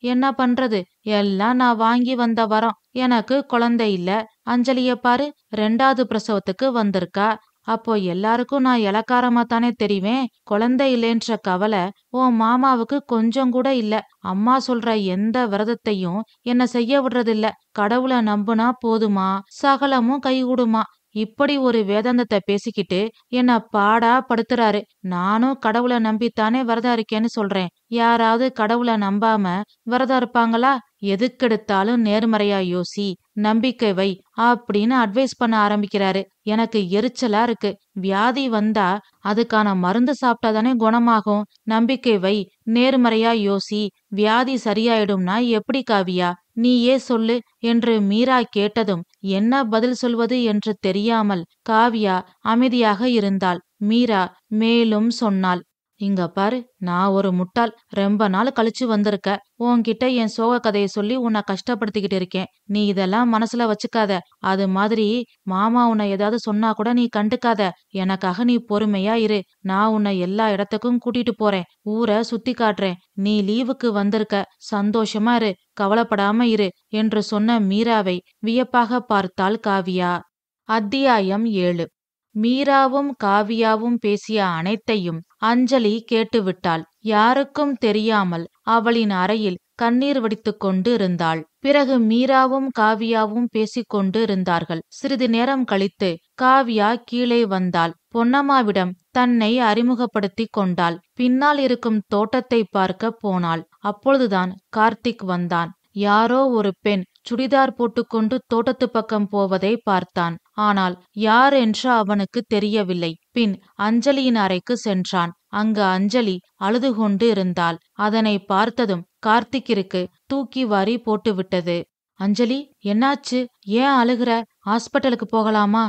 என்ன பண்றது? எல்லாம் நான் வாங்கி வந்த வரம். எனக்கு குழந்தை இல்ல. அஞ்சலிய பாரு, 2வது பிரசவத்துக்கு வந்திருக்கா. அப்போ எல்லாருக்கும் நான் இளக்காரமா தானே தெரிவேன். குழந்தை இல்லைன்ற கவலை உன் மாமாவுக்கு கொஞ்சம் கூட இல்ல. அம்மா சொல்ற எந்த விரதத்தையும் என்ன செய்ய விடுறதில்ல. கடவுளை நம்புனா போதுமா, சகலமும் கைகூடுமா. இப்படி ஒரு வேதாந்தத்தை பேசிக்கிட்டு என்ன பாடா படுத்துறாரு. நானும் கடவுளை நம்பித்தானே விரதம் இருக்கேன்னு சொல்றேன். யாராவது கடவுளை நம்பாம விரதம் இருப்பாங்களா? எதுக்கெடுத்தாலும் நேர்மறையா யோசி, நம்பிக்கை வை அப்படின்னு அட்வைஸ் பண்ண ஆரம்பிக்கிறாரு. எனக்கு எரிச்சலா இருக்கு. வியாதி வந்தா அதுக்கான மருந்து சாப்பிட்டாதானே குணமாகும். நம்பிக்கை வை, நேர்மறையா யோசி, வியாதி சரியாயிடும்னா எப்படி காவியா? நீயே சொல்லு என்று மீரா கேட்டதும் என்ன பதில் சொல்வது என்று தெரியாமல் காவியா அமைதியாக இருந்தாள். மீரா மேலும் சொன்னாள், இங்க பாரு, நான் ஒரு முட்டாள். ரொம்ப நாள் கழிச்சு வந்திருக்க. உன்கிட்ட என் சோக கதையை சொல்லி உன்னை கஷ்டப்படுத்திக்கிட்டு இருக்கேன். நீ இதெல்லாம் மனசுல வச்சுக்காத. அது மாதிரி மாமா உன்னை ஏதாவது சொன்னா கூட நீ கண்டுக்காத. எனக்காக நீ பொறுமையா இரு. நான் உன்னை எல்லா இடத்துக்கும் கூட்டிட்டு போறேன். ஊரை சுத்தி காட்டுறேன். நீ லீவுக்கு வந்திருக்க. சந்தோஷமா இரு, கவலைப்படாம இரு என்று சொன்ன மீராவை வியப்பாக பார்த்தாள் காவியா. அத்தியாயம் 7. மீராவும் காவியாவும் பேசிய அனைத்தையும் அஞ்சலி கேட்டுவிட்டாள். யாருக்கும் தெரியாமல் அவளின் அறையில் கண்ணீர் வடித்துக் கொண்டு இருந்தாள். பிறகு மீராவும் காவியாவும் பேசிக்கொண்டு இருந்தார்கள். சிறிது நேரம் கழித்து காவியா கீழே வந்தாள். பொன்னம்மாவிடம் தன்னை அறிமுகப்படுத்தி கொண்டாள். பின்னால் இருக்கும் தோட்டத்தை பார்க்க போனாள். அப்பொழுதுதான் கார்த்திக் வந்தான். யாரோ ஒரு பெண் சுடிதார் போட்டுக்கொண்டு தோட்டத்து பக்கம் போவதை பார்த்தான். ஆனால் யார் என்று அவனுக்கு தெரியவில்லை. பின் அஞ்சலியின் அறைக்கு சென்றான். அங்கு அஞ்சலி அழுது கொண்டு இருந்தாள். அதனை பார்த்ததும் கார்த்திக்கிற்கு தூக்கி வாரி போட்டுவிட்டது. அஞ்சலி, என்னாச்சு? ஏன் அழுகிற? ஹாஸ்பிட்டலுக்கு போகலாமா?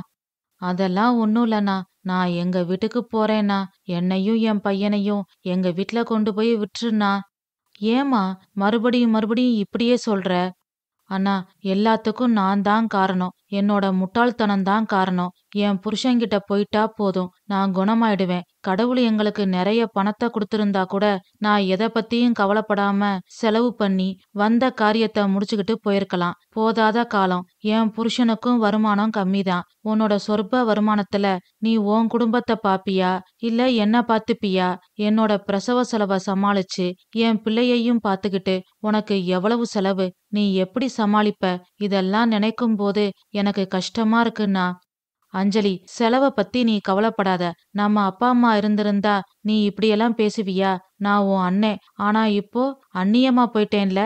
அதெல்லாம் ஒன்னும் இல்லண்ணா. நான் எங்க வீட்டுக்கு போறேன்னா. என்னையும் என் பையனையும் எங்க வீட்ல கொண்டு போய் விட்டுருண்ணா. ஏமா மறுபடியும் மறுபடியும் இப்படியே சொல்ற? அண்ணா, எல்லாத்துக்கும் நான் தான் காரணம். என்னோட முட்டாள்தனம்தான் காரணம். என் புருஷன்கிட்ட போயிட்டா போதும், நான் குணமாயிடுவேன். கடவுள் எங்களுக்கு நிறைய பணத்தை கொடுத்திருந்தா கூட நான் எதை பத்தியும் கவலைப்படாம செலவு பண்ணி வந்த காரியத்தை முடிச்சுக்கிட்டு போயிருக்கலாம். போதாத காலம். என் புருஷனுக்கும் வருமானம் கம்மிதான். உன்னோட சொற்ப வருமானத்துல நீ உன் குடும்பத்தை பாப்பியா, இல்ல என்ன பாத்துப்பியா? என்னோட பிரசவ செலவை சமாளிச்சு என் பிள்ளையையும் பாத்துக்கிட்டு உனக்கு எவ்வளவு செலவு? நீ எப்படி சமாளிப்ப? இதெல்லாம் நினைக்கும் போது எனக்கு கஷ்டமா இருக்குண்ணா. அஞ்சலி, செலவ பத்தி நீ கவலைப்படாத. நம்ம அப்பா அம்மா இருந்திருந்தா நீ இப்படியெல்லாம் பேசுவியா? நான் உன் அண்ணே. ஆனா இப்போ அந்நியமா போயிட்டேன்ல.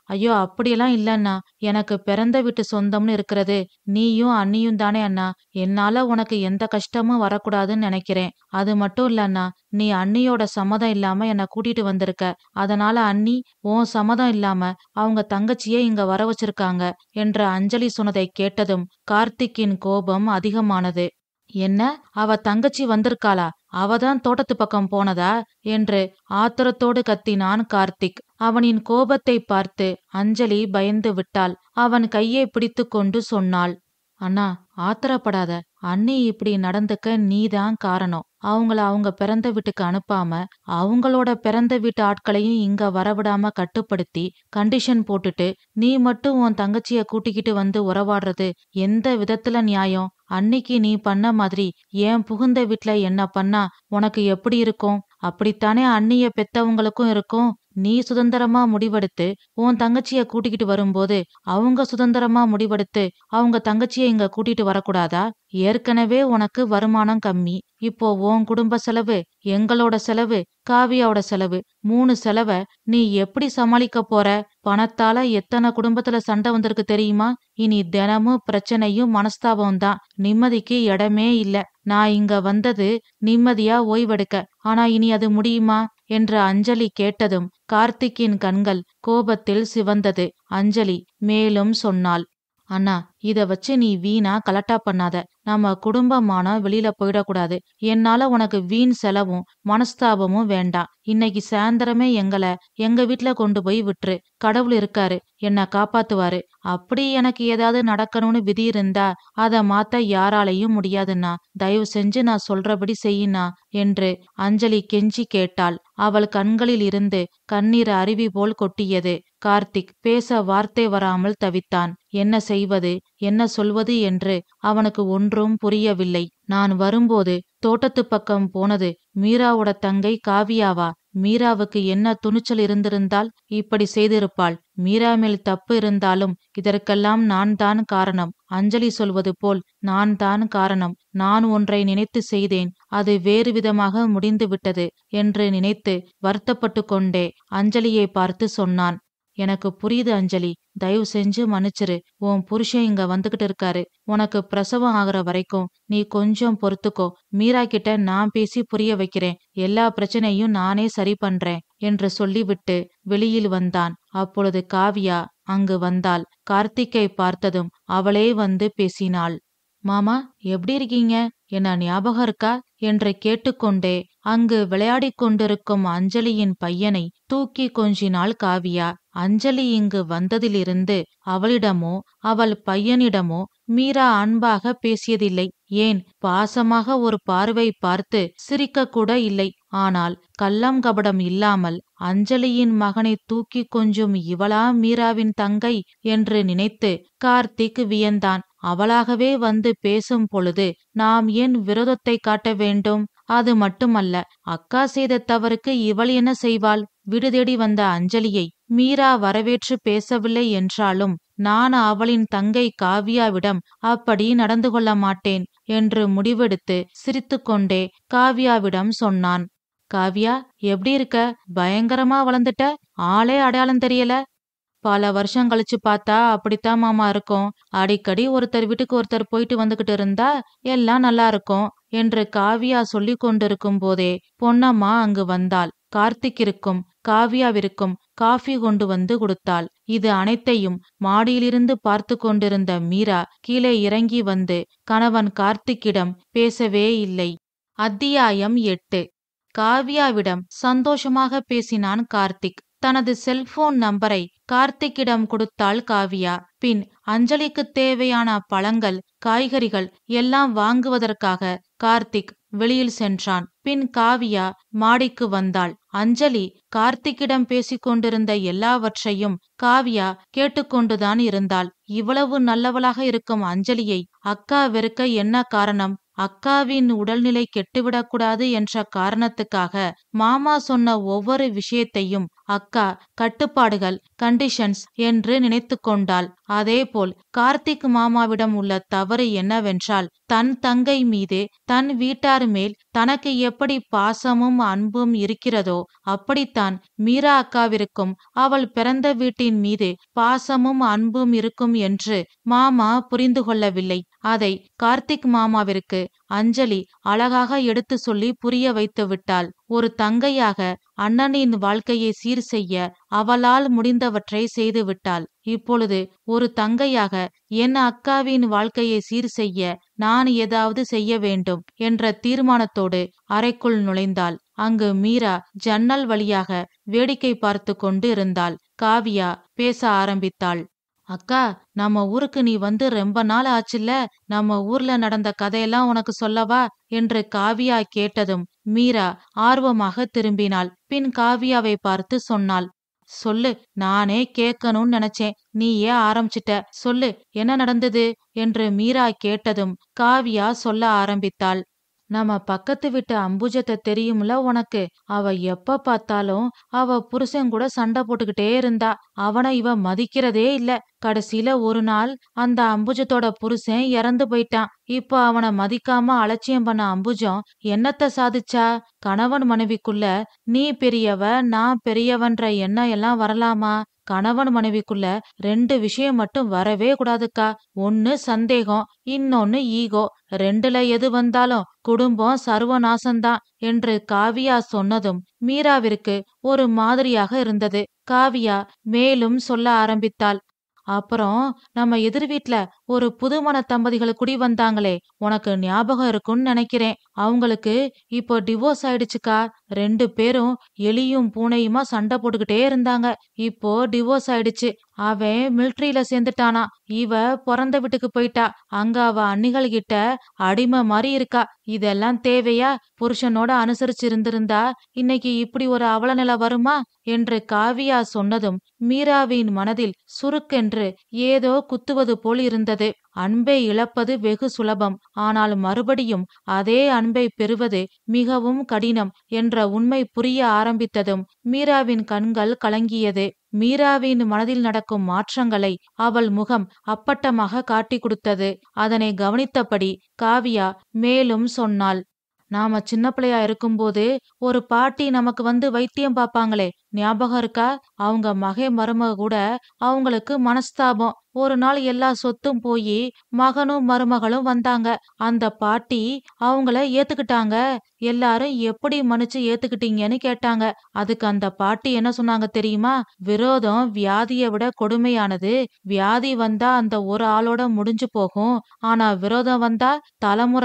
ஐயோ, அப்படியெல்லாம் இல்ல அண்ணா. எனக்கு பிறந்த வீட்டு சொந்தம்னு இருக்கிறது நீயும் அண்ணியும் தானே அண்ணா. என்னால உனக்கு எந்த கஷ்டமும் வரக்கூடாதுன்னு நினைக்கிறேன். அது மட்டும் இல்ல அண்ணா, நீ அண்ணியோட சம்மதம் இல்லாம என்ன கூட்டிட்டு வந்திருக்க. அதனால அண்ணி உன் சம்மதம் இல்லாம அவங்க தங்கச்சியே இங்க வர வச்சிருக்காங்க என்ற அஞ்சலி சொன்னதை கேட்டதும் கார்த்திக்கின் கோபம் அதிகமானது. என்ன, அவ தங்கச்சி வந்திருக்காளா? அவதான் தோட்டத்து பக்கம் போனதா என்று ஆத்திரத்தோடு கத்தினான் கார்த்திக். அவனின் கோபத்தை பார்த்து அஞ்சலி பயந்து விட்டாள். அவன் கையை பிடித்து கொண்டு சொன்னாள், அண்ணா, ஆத்திரப்படாத. அண்ணி இப்படி நடந்துக்க நீதான் காரணம். அவங்கள அவங்க பிறந்த வீட்டுக்கு அனுப்பாம அவங்களோட பிறந்த வீட்டு ஆட்களையும் இங்க வரவிடாம கட்டுப்படுத்தி கண்டிஷன் போட்டுட்டு நீ மட்டும் உன் தங்கச்சிய கூட்டிக்கிட்டு வந்து உறவாடுறது எந்த விதத்துல நியாயம்? அன்னிக்கு நீ பண்ண மாதிரி ஏன் புகுந்த வீட்ல என்ன பண்ணா உனக்கு எப்படி இருக்கும்? அப்படித்தானே அண்ணிய பெத்தவங்களுக்கும் இருக்கும். நீ சுதந்திரமா முடிவெடுத்து உன் தங்கச்சிய கூட்டிக்கிட்டு வரும்போது அவங்க சுதந்திரமா முடிவெடுத்து அவங்க தங்கச்சிய இங்க கூட்டிட்டு வரக்கூடாதா? ஏற்கனவே உனக்கு வருமானம் கம்மி. இப்போ உன் குடும்ப செலவு, எங்களோட செலவு, காவியாவோட செலவு, 3 செலவ நீ எப்படி சமாளிக்க போற? பணத்தால எத்தனை குடும்பத்துல சண்டை வந்திருக்கு தெரியுமா? இனி தினமும் பிரச்சனையும் மனஸ்தாபம் தான். நிம்மதிக்கு இடமே இல்ல. நான் இங்க வந்தது நிம்மதியா ஓய்வெடுக்க. ஆனா இனி அது முடியுமா என்று அஞ்சலி கேட்டதும் கார்த்திக்கின் கண்கள் கோபத்தில் சிவந்தது. அஞ்சலி மேலும் சொன்னாள், அண்ணா, இத வச்சு நீ வீணா கலட்டா பண்ணாத. நம்ம குடும்பமானம் வெளியில போயிடக்கூடாது. என்னால உனக்கு வீண் செலவும் மனஸ்தாபமும் வேண்டாம். இன்னைக்கு சாயந்தரமே எங்க வீட்ல கொண்டு போய் விட்டுரு. கடவுள் இருக்காரு, என்ன காப்பாத்துவாரு. அப்படி எனக்கு ஏதாவது நடக்கணும்னு விதி இருந்தா அத மாத்த யாராலையும் முடியாதுன்னா. தயவு செஞ்சு நான் சொல்றபடி செய்யினா என்று அஞ்சலி கெஞ்சி கேட்டாள். அவள் கண்களில் இருந்து கண்ணீர் அருவி போல் கொட்டியது. கார்த்திக் பேச வார்த்தை வராமல் தவித்தான். என்ன செய்வது, என்ன சொல்வது என்று அவனுக்கு ஒன்றும் புரியவில்லை. நான் வரும்போது தோட்டத்து பக்கம் போனது மீராவோட தங்கை காவியாவா? மீராவுக்கு என்ன துணிச்சல் இருந்திருந்தால் இப்படி செய்திருப்பாள்? மீரா மேல் தப்பு இருந்தாலும் இதற்கெல்லாம் நான் தான் காரணம். அஞ்சலி சொல்வது போல் நான் தான் காரணம். நான் ஒன்றை நினைத்து செய்தேன், அது வேறு விதமாக முடிந்து விட்டது என்று நினைத்து வருத்தப்பட்டு கொண்டே அஞ்சலியை பார்த்து சொன்னான், எனக்கு புரியுது அஞ்சலி. தயவு செஞ்சு மன்னிச்சிரு. உன் புருஷன் இங்க வந்துகிட்டு இருக்காரு. உனக்கு பிரசவம் ஆகுற வரைக்கும் நீ கொஞ்சம் பொறுத்துக்கோ. மீரா கிட்ட நான் பேசி புரிய வைக்கிறேன். எல்லா பிரச்சனையும் நானே சரி பண்றேன் என்று சொல்லிவிட்டு வெளியில் வந்தான். அப்பொழுது காவியா அங்கு வந்தாள். கார்த்திக்கை பார்த்ததும் அவளே வந்து பேசினாள். மாமா, எப்படி இருக்கீங்க? என்ன ஞாபகம் இருக்கா என்று கேட்டுக்கொண்டே அங்கு விளையாடிக் கொண்டிருக்கும் அஞ்சலியின் பையனை தூக்கி கொஞ்சினாள் காவியா. அஞ்சலி இங்கு வந்ததிலிருந்து அவளிடமோ அவள் பையனிடமோ மீரா அன்பாக பேசியதில்லை. ஏன், பாசமாக ஒரு பார்வை பார்த்து சிரிக்க கூட இல்லை. ஆனால் கள்ளம் கபடம் இல்லாமல் அஞ்சலியின் மகனை தூக்கி கொஞ்சும் இவளா மீராவின் தங்கை என்று நினைத்து கார்த்திக் வியந்தான். அவளாகவே வந்து பேசும் பொழுது நாம் ஏன் விரோதத்தை காட்ட வேண்டும்? அது மட்டுமல்ல, அக்கா செய்த தவறுக்கு இவள் என்ன செய்வாள்? வீடு தேடி வந்த அஞ்சலியை மீரா வரவேற்று பேசவில்லை என்றாலும் நான் அவளின் தங்கை காவியாவிடம் அப்படி நடந்து கொள்ள மாட்டேன் என்று முடிவெடுத்து சிரித்துக்கொண்டே காவியாவிடம் சொன்னான். காவியா, எப்படி இருக்க? பயங்கரமா வளர்ந்துட்ட. ஆளே அடையாளம் தெரியல. பல வருஷம் கழிச்சு பார்த்தா அப்படித்தான் மாமா இருக்கும். அடிக்கடி ஒருத்தர் வீட்டுக்கு ஒருத்தர் போயிட்டு வந்துகிட்டு இருந்தா எல்லாம் நல்லா இருக்கும் என்று காவியா சொல்லி கொண்டிருக்கும் போதே பொன்னம்மா அங்கு வந்தாள். கார்த்திக்கிற்கும் காவியாவிற்கும் காஃபி கொண்டு வந்து கொடுத்தாள். இது அனைத்தையும் மாடியிலிருந்து பார்த்து கொண்டிருந்த மீரா கீழே இறங்கி வந்து கணவன் கார்த்திக்கிடம் பேசவே இல்லை. அத்தியாயம் 8. காவியாவிடம் சந்தோஷமாக பேசினான் கார்த்திக். தனது செல்போன் நம்பரை கார்த்திக்கிடம் கொடுத்தாள் காவியா. பின் அஞ்சலிக்கு தேவையான பழங்கள், காய்கறிகள் எல்லாம் வாங்குவதற்காக கார்த்திக் வெளியில் சென்றான். பின் காவியா மாடிக்கு வந்தாள். அஞ்சலி கார்த்திக்கிடம் பேசிக்கொண்டிருந்த எல்லாவற்றையும் காவியா கேட்டுக்கொண்டுதான் இருந்தாள். இவ்வளவு நல்லவளாக இருக்கும் அஞ்சலியை அக்கா வெறுக்க என்ன காரணம்? அக்காவின் உடல்நிலை கெட்டுவிடக்கூடாது என்ற காரணத்துக்காக மாமா சொன்ன ஒவ்வொரு விஷயத்தையும் அக்கா கட்டுப்பாடுகள், கண்டிஷன்ஸ் என்று நினைத்து கொண்டாள். அதேபோல் கார்த்திக் மாமாவிடம் உள்ள தவறு என்னவென்றால், தன் தங்கை மீது தன் வீட்டார் மேல் தனக்கு எப்படி பாசமும் அன்பும் இருக்கிறதோ அப்படித்தான் மீரா அக்காவிற்கும் அவள் பிறந்த வீட்டின் மீது பாசமும் அன்பும் இருக்கும் என்று மாமா புரிந்து கொள்ளவில்லை. அதை கார்த்திக் மாமாவிற்கு அஞ்சலி அழகாக எடுத்து சொல்லி புரிய வைத்து விட்டாள். ஒரு தங்கையாக அண்ணனின் வாழ்க்கையை சீர் செய்ய அவளால் முடிந்தவற்றை செய்து விட்டாள். இப்பொழுது ஒரு தங்கையாக என் அக்காவின் வாழ்க்கையை சீர் செய்ய நான் ஏதாவது செய்ய வேண்டும் என்ற தீர்மானத்தோடு அறைக்குள் நுழைந்தாள். அங்கு மீரா ஜன்னல் வழியாக வேடிக்கை பார்த்து கொண்டு இருந்தாள். காவியா பேச ஆரம்பித்தாள். அக்கா, நம்ம ஊருக்கு நீ வந்து ரொம்ப நாள் ஆச்சுல்ல, நம்ம ஊர்ல நடந்த கதையெல்லாம் உனக்கு சொல்லவா என்று காவியா கேட்டதும் மீரா ஆர்வமாக திரும்பினாள். பின் காவியாவை பார்த்து சொன்னாள். சொல்லு, நானே கேட்கணும்னு நினைச்சேன், நீ ஏன் ஆரம்பிச்சிட்ட, சொல்லு என்ன நடந்தது என்று மீரா கேட்டதும் காவியா சொல்ல ஆரம்பித்தாள். நம்ம பக்கத்து வீட்டு அம்புஜத்தை தெரியும்ல உனக்கு, அவ எப்ப பார்த்தாலும் அவ புருஷன் கூட சண்டை போட்டுக்கிட்டே இருந்தா. அவனை இவ மதிக்கிறதே இல்ல. கடைசியில ஒரு நாள் அந்த அம்புஜத்தோட புருஷன் இறந்து போயிட்டான். இப்ப அவனை மதிக்காம அலட்சியம் பண்ண அம்புஜம் என்னத்த சாதிச்சா? கணவன் மனைவிக்குள்ள நீ பெரியவ நான் பெரியவன்ற எண்ணம் எல்லாம் வரலாமா? கணவன் மனைவிக்குள்ள 2 விஷயம் மட்டும் வரவே கூடாதுக்கா. ஒன்னு சந்தேகம், இன்னொன்னு ஈகோ. 2ல எது வந்தாலும் குடும்பம் சர்வநாசம்தான் என்று காவியா சொன்னதும் மீராவிற்கு ஒரு மாதிரியாக இருந்தது. காவியா மேலும் சொல்ல ஆரம்பித்தாள். அப்புறம் நம்ம எதிர் வீட்ல ஒரு புதுமண தம்பதிகள் குடி வந்தாங்களே, உனக்கு ஞாபகம் இருக்கும்னு நினைக்கிறேன். அவங்களுக்கு இப்போ டிவோர்ஸ் ஆயிடுச்சுக்கா. 2 பேரும் எலியும் பூனையுமா சண்டை போட்டுக்கிட்டே இருந்தாங்க. இப்போ டிவோர்ஸ் ஆயிடுச்சு. அவன் மிலிட்ரியில சேர்ந்துட்டானா, இவ பிறந்த வீட்டுக்கு போயிட்டா. அங்க அவ அண்ணிகள் கிட்ட அடிமை மாதிரி இருக்கா. இதெல்லாம் தேவையா? புருஷனோட அனுசரிச்சு இருந்திருந்தா இன்னைக்கு இப்படி ஒரு அவல நிலை வருமா என்று காவியா சொன்னதும் மீராவின் மனதில் சுருக்கென்று ஏதோ குத்துவது போல் இருந்தது. அன்பை இழப்பது வெகு சுலபம், ஆனால் மறுபடியும் அதே அன்பை பெறுவது மிகவும் கடினம் என்ற உண்மை புரிய ஆரம்பித்ததும் மீராவின் கண்கள் கலங்கியது. மீராவின் மனதில் நடக்கும் மாற்றங்களை அவள் முகம் அப்பட்டமாக காட்டி கொடுத்தது. அதனை கவனித்தபடி காவியா மேலும் சொன்னாள். நாம சின்ன பிள்ளையா இருக்கும்போது ஒரு பாட்டி நமக்கு வந்து வைத்தியம் பார்ப்பாங்களே, ஞாபகம் இருக்கா? அவங்க மருமக கூட அவங்களுக்கு மனஸ்தாபம். ஒரு நாள் எல்லா சொத்தும் போய் மகனும் மருமகளும் வந்தாங்க. அந்த பாட்டி அவங்கள ஏத்துக்கிட்டாங்க. எல்லாரும் எப்படி மன்னிச்சு ஏத்துக்கிட்டீங்கன்னு கேட்டாங்க. அதுக்கு அந்த பாட்டி என்ன சொன்னாங்க தெரியுமா? விரோதம் வியாதியை விட கொடுமையானது. வியாதி வந்தா அந்த ஒரு ஆளோட முடிஞ்சு போகும். ஆனா விரோதம் வந்தா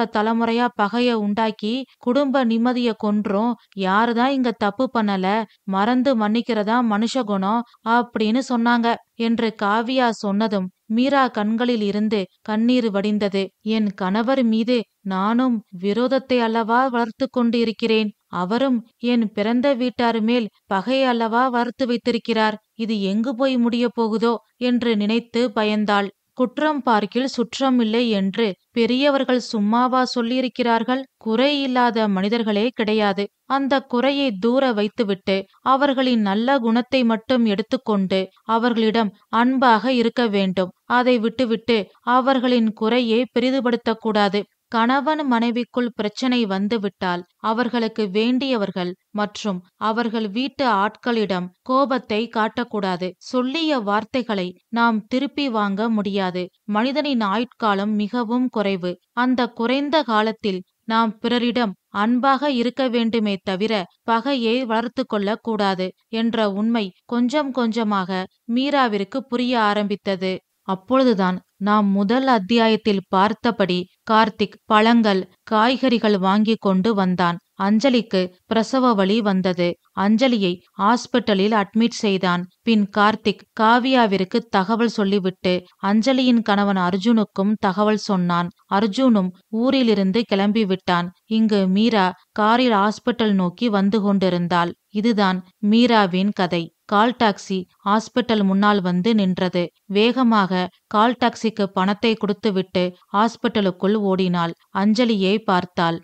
தலைமுறையா பகைய உண்டாக்கி குடும்ப நிம்மதிய கொன்றும். யாருதான் இங்க தப்பு பண்ணல, மறந்து மன்னிக்கிறதா மனுஷ குணம் அப்படின்னு சொன்னாங்க என்று காவியா சொன்னதும் மீரா கண்களில் இருந்து கண்ணீர் வடிந்தது. என் கணவர் மீது நானும் விரோதத்தை அல்லவா வளர்த்து கொண்டு இருக்கிறேன். அவரும் என் பிறந்த வீட்டார் மேல் பகையை அல்லவா வளர்த்து வைத்திருக்கிறார். இது எங்கு போய் முடிய போகுதோ என்று நினைத்து பயந்தாள். குற்றம் பார்க்கில் சுற்றம் இல்லை என்று பெரியவர்கள் சும்மாவா சொல்லியிருக்கிறார்கள்? குறை இல்லாத மனிதர்களே கிடையாது. அந்த குறையை தூர வைத்துவிட்டு அவர்களின் நல்ல குணத்தை மட்டும் எடுத்துக்கொண்டு அவர்களிடம் அன்பாக இருக்க வேண்டும். அதை விட்டுவிட்டு அவர்களின் குறையை பெரிதுபடுத்தக்கூடாது. கணவன் மனைவிக்குள் பிரச்சனை வந்துவிட்டால் அவர்களுக்கு வேண்டியவர்கள் மற்றும் அவர்கள் வீட்டு ஆட்களிடம் கோபத்தை காட்டக்கூடாது. சொல்லிய வார்த்தைகளை நாம் திருப்பி வாங்க முடியாது. மனிதனின் ஆயுட்காலம் மிகவும் குறைவு. அந்த குறைந்த காலத்தில் நாம் பிறரிடம் அன்பாக இருக்க வேண்டுமே தவிர பகையை வளர்த்து கொள்ள கூடாது என்ற உண்மை கொஞ்சம் கொஞ்சமாக மீராவிற்கு புரிய ஆரம்பித்தது. அப்பொழுதுதான் நாம் முதல் அத்தியாயத்தில் பார்த்தபடி கார்த்திக் பழங்கள் காய்கறிகள் வாங்கி கொண்டு வந்தான். அஞ்சலிக்கு பிரசவ வலி வந்தது. அஞ்சலியை ஹாஸ்பிட்டலில் அட்மிட் செய்தான். பின் கார்த்திக் காவியாவிற்கு தகவல் சொல்லிவிட்டு அஞ்சலியின் கணவன் அர்ஜுனுக்கும் தகவல் சொன்னான். அர்ஜுனும் ஊரிலிருந்து கிளம்பிவிட்டான். இங்கு மீரா காரில் ஹாஸ்பிட்டல் நோக்கி வந்து கொண்டிருந்தாள். இதுதான் மீராவின் கதை. கால் டாக்ஸி ஹாஸ்பிட்டல் முன்னால் வந்து நின்றது. வேகமாக கால் டாக்ஸிக்கு பணத்தை கொடுத்துவிட்டு ஹாஸ்பிட்டலுக்குள் ஓடினாள். அஞ்சலியை பார்த்தாள்.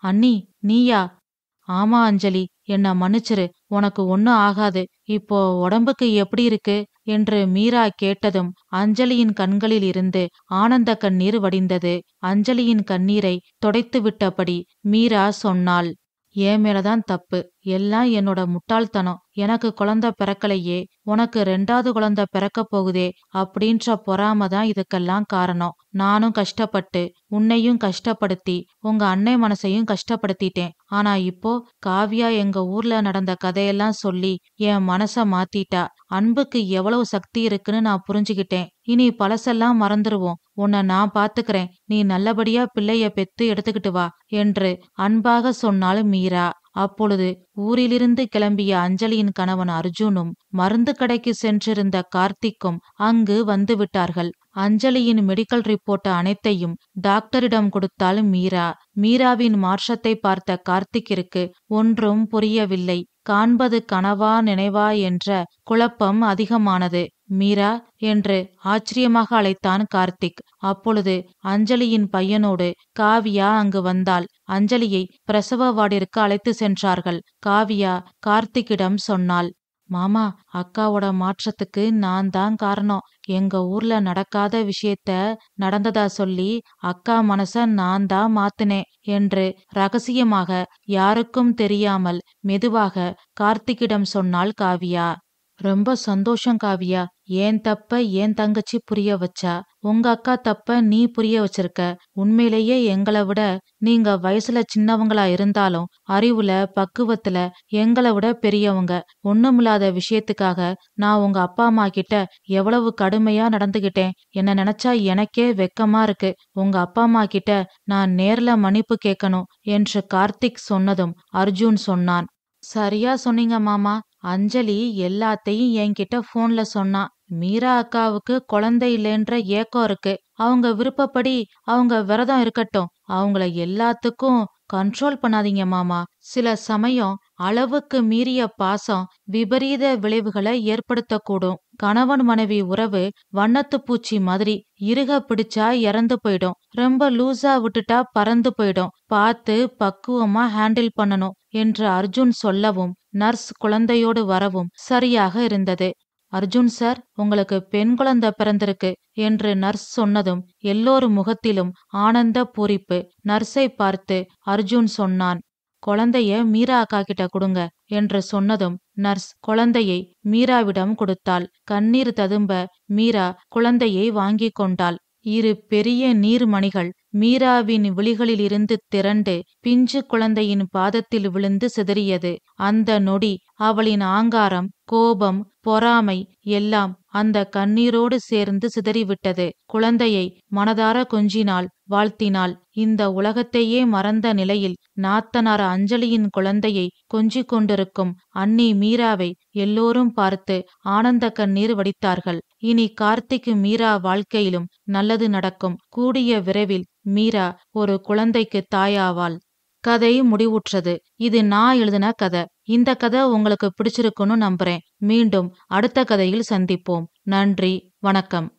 அண்ணி, நீயா? ஆமா அஞ்சலி, என்ன மன்னிச்சிரு, உனக்கு ஒன்னும் ஆகாது. இப்போ உடம்புக்கு எப்படி இருக்கு? என்று மீரா கேட்டதும் அஞ்சலியின் கண்களில் இருந்து ஆனந்த கண்ணீர் வடிந்தது. அஞ்சலியின் கண்ணீரை துடைத்து விட்டபடி மீரா சொன்னாள், என் மேலதான் தப்பு, எல்லாம் என்னோட முட்டாள்தனம். எனக்கு குழந்தை பிறக்கலையே, உனக்கு 2வது குழந்தை பிறக்க போகுதே அப்படின்ற பொறாம தான் இதுக்கெல்லாம் காரணம். நானும் கஷ்டப்பட்டு உன்னையும் கஷ்டப்படுத்தி உங்க அன்னை மனசையும் கஷ்டப்படுத்திட்டேன். ஆனா இப்போ காவ்யா எங்க ஊர்ல நடந்த கதையெல்லாம் சொல்லி என் மனச மாத்திட்டா. அன்புக்கு எவ்வளவு சக்தி இருக்குன்னு நான் புரிஞ்சுகிட்டேன். இனி பழசெல்லாம் மறந்துருவோம். உன்னை நான் பாத்துக்கிறேன். நீ நல்லபடியா பிள்ளைய பெத்து எடுத்துக்கிட்டு வா என்று அன்பாக சொன்னாள் மீரா. அப்பொழுது ஊரிலிருந்து கிளம்பிய அஞ்சலியின் கணவன் அர்ஜுனும் மருந்து கடைக்கு சென்றிருந்த கார்த்திக்கும் அங்கு வந்து விட்டார்கள். அஞ்சலியின் மெடிக்கல் ரிப்போர்ட் அனைத்தையும் டாக்டரிடம் கொடுத்தாள் மீரா. மீராவின் மாற்றத்தை பார்த்த கார்த்திக்கிற்கு ஒன்றும் புரியவில்லை. காண்பது கனவா நினைவா என்ற குழப்பம் அதிகமானது. மீரா என்று ஆச்சரியமாக அழைத்தான் கார்த்திக். அப்பொழுது அஞ்சலியின் பையனோடு காவியா அங்கு வந்தாள். அஞ்சலியை பிரசவ வார்டிற்கு அழைத்து சென்றார்கள். காவியா கார்த்திக்கிடம் சொன்னாள், மாமா, அக்காவோட மாற்றத்துக்கு நான் தான் காரணம். எங்க ஊர்ல நடக்காத விஷயத்த நடந்ததா சொல்லி அக்கா மனச நான் தான் மாத்துனேன் என்று ரகசியமாக யாருக்கும் தெரியாமல் மெதுவாக கார்த்திக்கிடம் சொன்னாள் காவியா. ரொம்ப சந்தோஷம் காவியா. ஏன் தப்ப ஏன் தங்கச்சி புரிய வச்சா, உங்க அக்கா தப்ப நீ புரிய வச்சிருக்க. உண்மையிலேயே எங்களை விட நீங்க வயசுல சின்னவங்களா இருந்தாலும் அறிவுல பக்குவத்துல எங்களை விட பெரியவங்க. ஒண்ணுமில்லாத விஷயத்துக்காக நான் உங்க அப்பா அம்மா கிட்ட எவ்வளவு கடுமையா நடந்துகிட்டேன். என்ன நினைச்சா எனக்கே வெக்கமா இருக்கு. உங்க அப்பா அம்மா கிட்ட நான் நேர்ல மன்னிப்பு கேட்கணும் என்று கார்த்திக் சொன்னதும் அர்ஜுன் சொன்னான், சரியா சொன்னீங்க மாமா. அஞ்சலி எல்லாத்தையும் என்கிட்ட போன்ல சொன்னா. மீரா அக்காவுக்கு குழந்தை இல்லைன்ற ஏக்கம் இருக்கு. அவங்க விருப்பப்படி அவங்க விரதம் இருக்கட்டும். அவங்கள எல்லாத்துக்கும் கண்ட்ரோல் பண்ணாதீங்க மாமா. சில சமயம் அளவுக்கு மீறிய பாசம் விபரீத விளைவுகளை ஏற்படுத்தக்கூடும். கணவன் மனைவி உறவு வண்ணத்து பூச்சி மாதிரி இறுக பிடிச்சா இறந்து போயிடும். ரொம்ப லூசா விட்டுட்டா பறந்து போயிடும். பார்த்து பக்குவமா ஹேண்டில் பண்ணணும் என்று அர்ஜுன் சொல்லவும் நர்ஸ் குழந்தையோடு வரவும் சரியாக இருந்தது. அர்ஜுன் சார், உங்களுக்கு பெண் குழந்தை பிறந்திருக்கு என்று நர்ஸ் சொன்னதும் எல்லோரு முகத்திலும் ஆனந்த பூரிப்பு. நர்ஸை பார்த்து அர்ஜுன் சொன்னான், குழந்தைய மீரா அக்கா கிட்ட கொடுங்க என்று சொன்னதும் நர்ஸ் குழந்தையை மீராவிடம் கொடுத்தாள். கண்ணீர் ததும்ப மீரா குழந்தையை வாங்கி கொண்டாள். இரு பெரிய நீர்மணிகள் மீராவின் விழிகளிலிருந்து திரண்டு பிஞ்சு குழந்தையின் பாதத்தில் விழுந்து சிதறியது. அந்த நொடி அவளின் ஆங்காரம், கோபம், பொறாமை எல்லாம் அந்த கண்ணீரோடு சேர்ந்து சிதறிவிட்டது. குழந்தையை மனதார கொஞ்சினாள், வாழ்த்தினாள். இந்த உலகத்தையே மறந்த நிலையில் நாத்தனார் அஞ்சலியின் குழந்தையை கொஞ்சிக் கொண்டிருக்கும் அண்ணி மீராவை எல்லோரும் பார்த்து ஆனந்த கண்ணீர் வடித்தார்கள். இனி கார்த்திக் மீரா வாழ்க்கையிலும் நல்லது நடக்கும். கூடிய விரைவில் மீரா ஒரு குழந்தைக்கு தாயாவாள். கதை முடிவுற்றது. இது நான் எழுதின கதை. இந்த கதை உங்களுக்கு பிடிச்சிருக்குன்னு நம்புறேன். மீண்டும் அடுத்த கதையில் சந்திப்போம். நன்றி, வணக்கம்.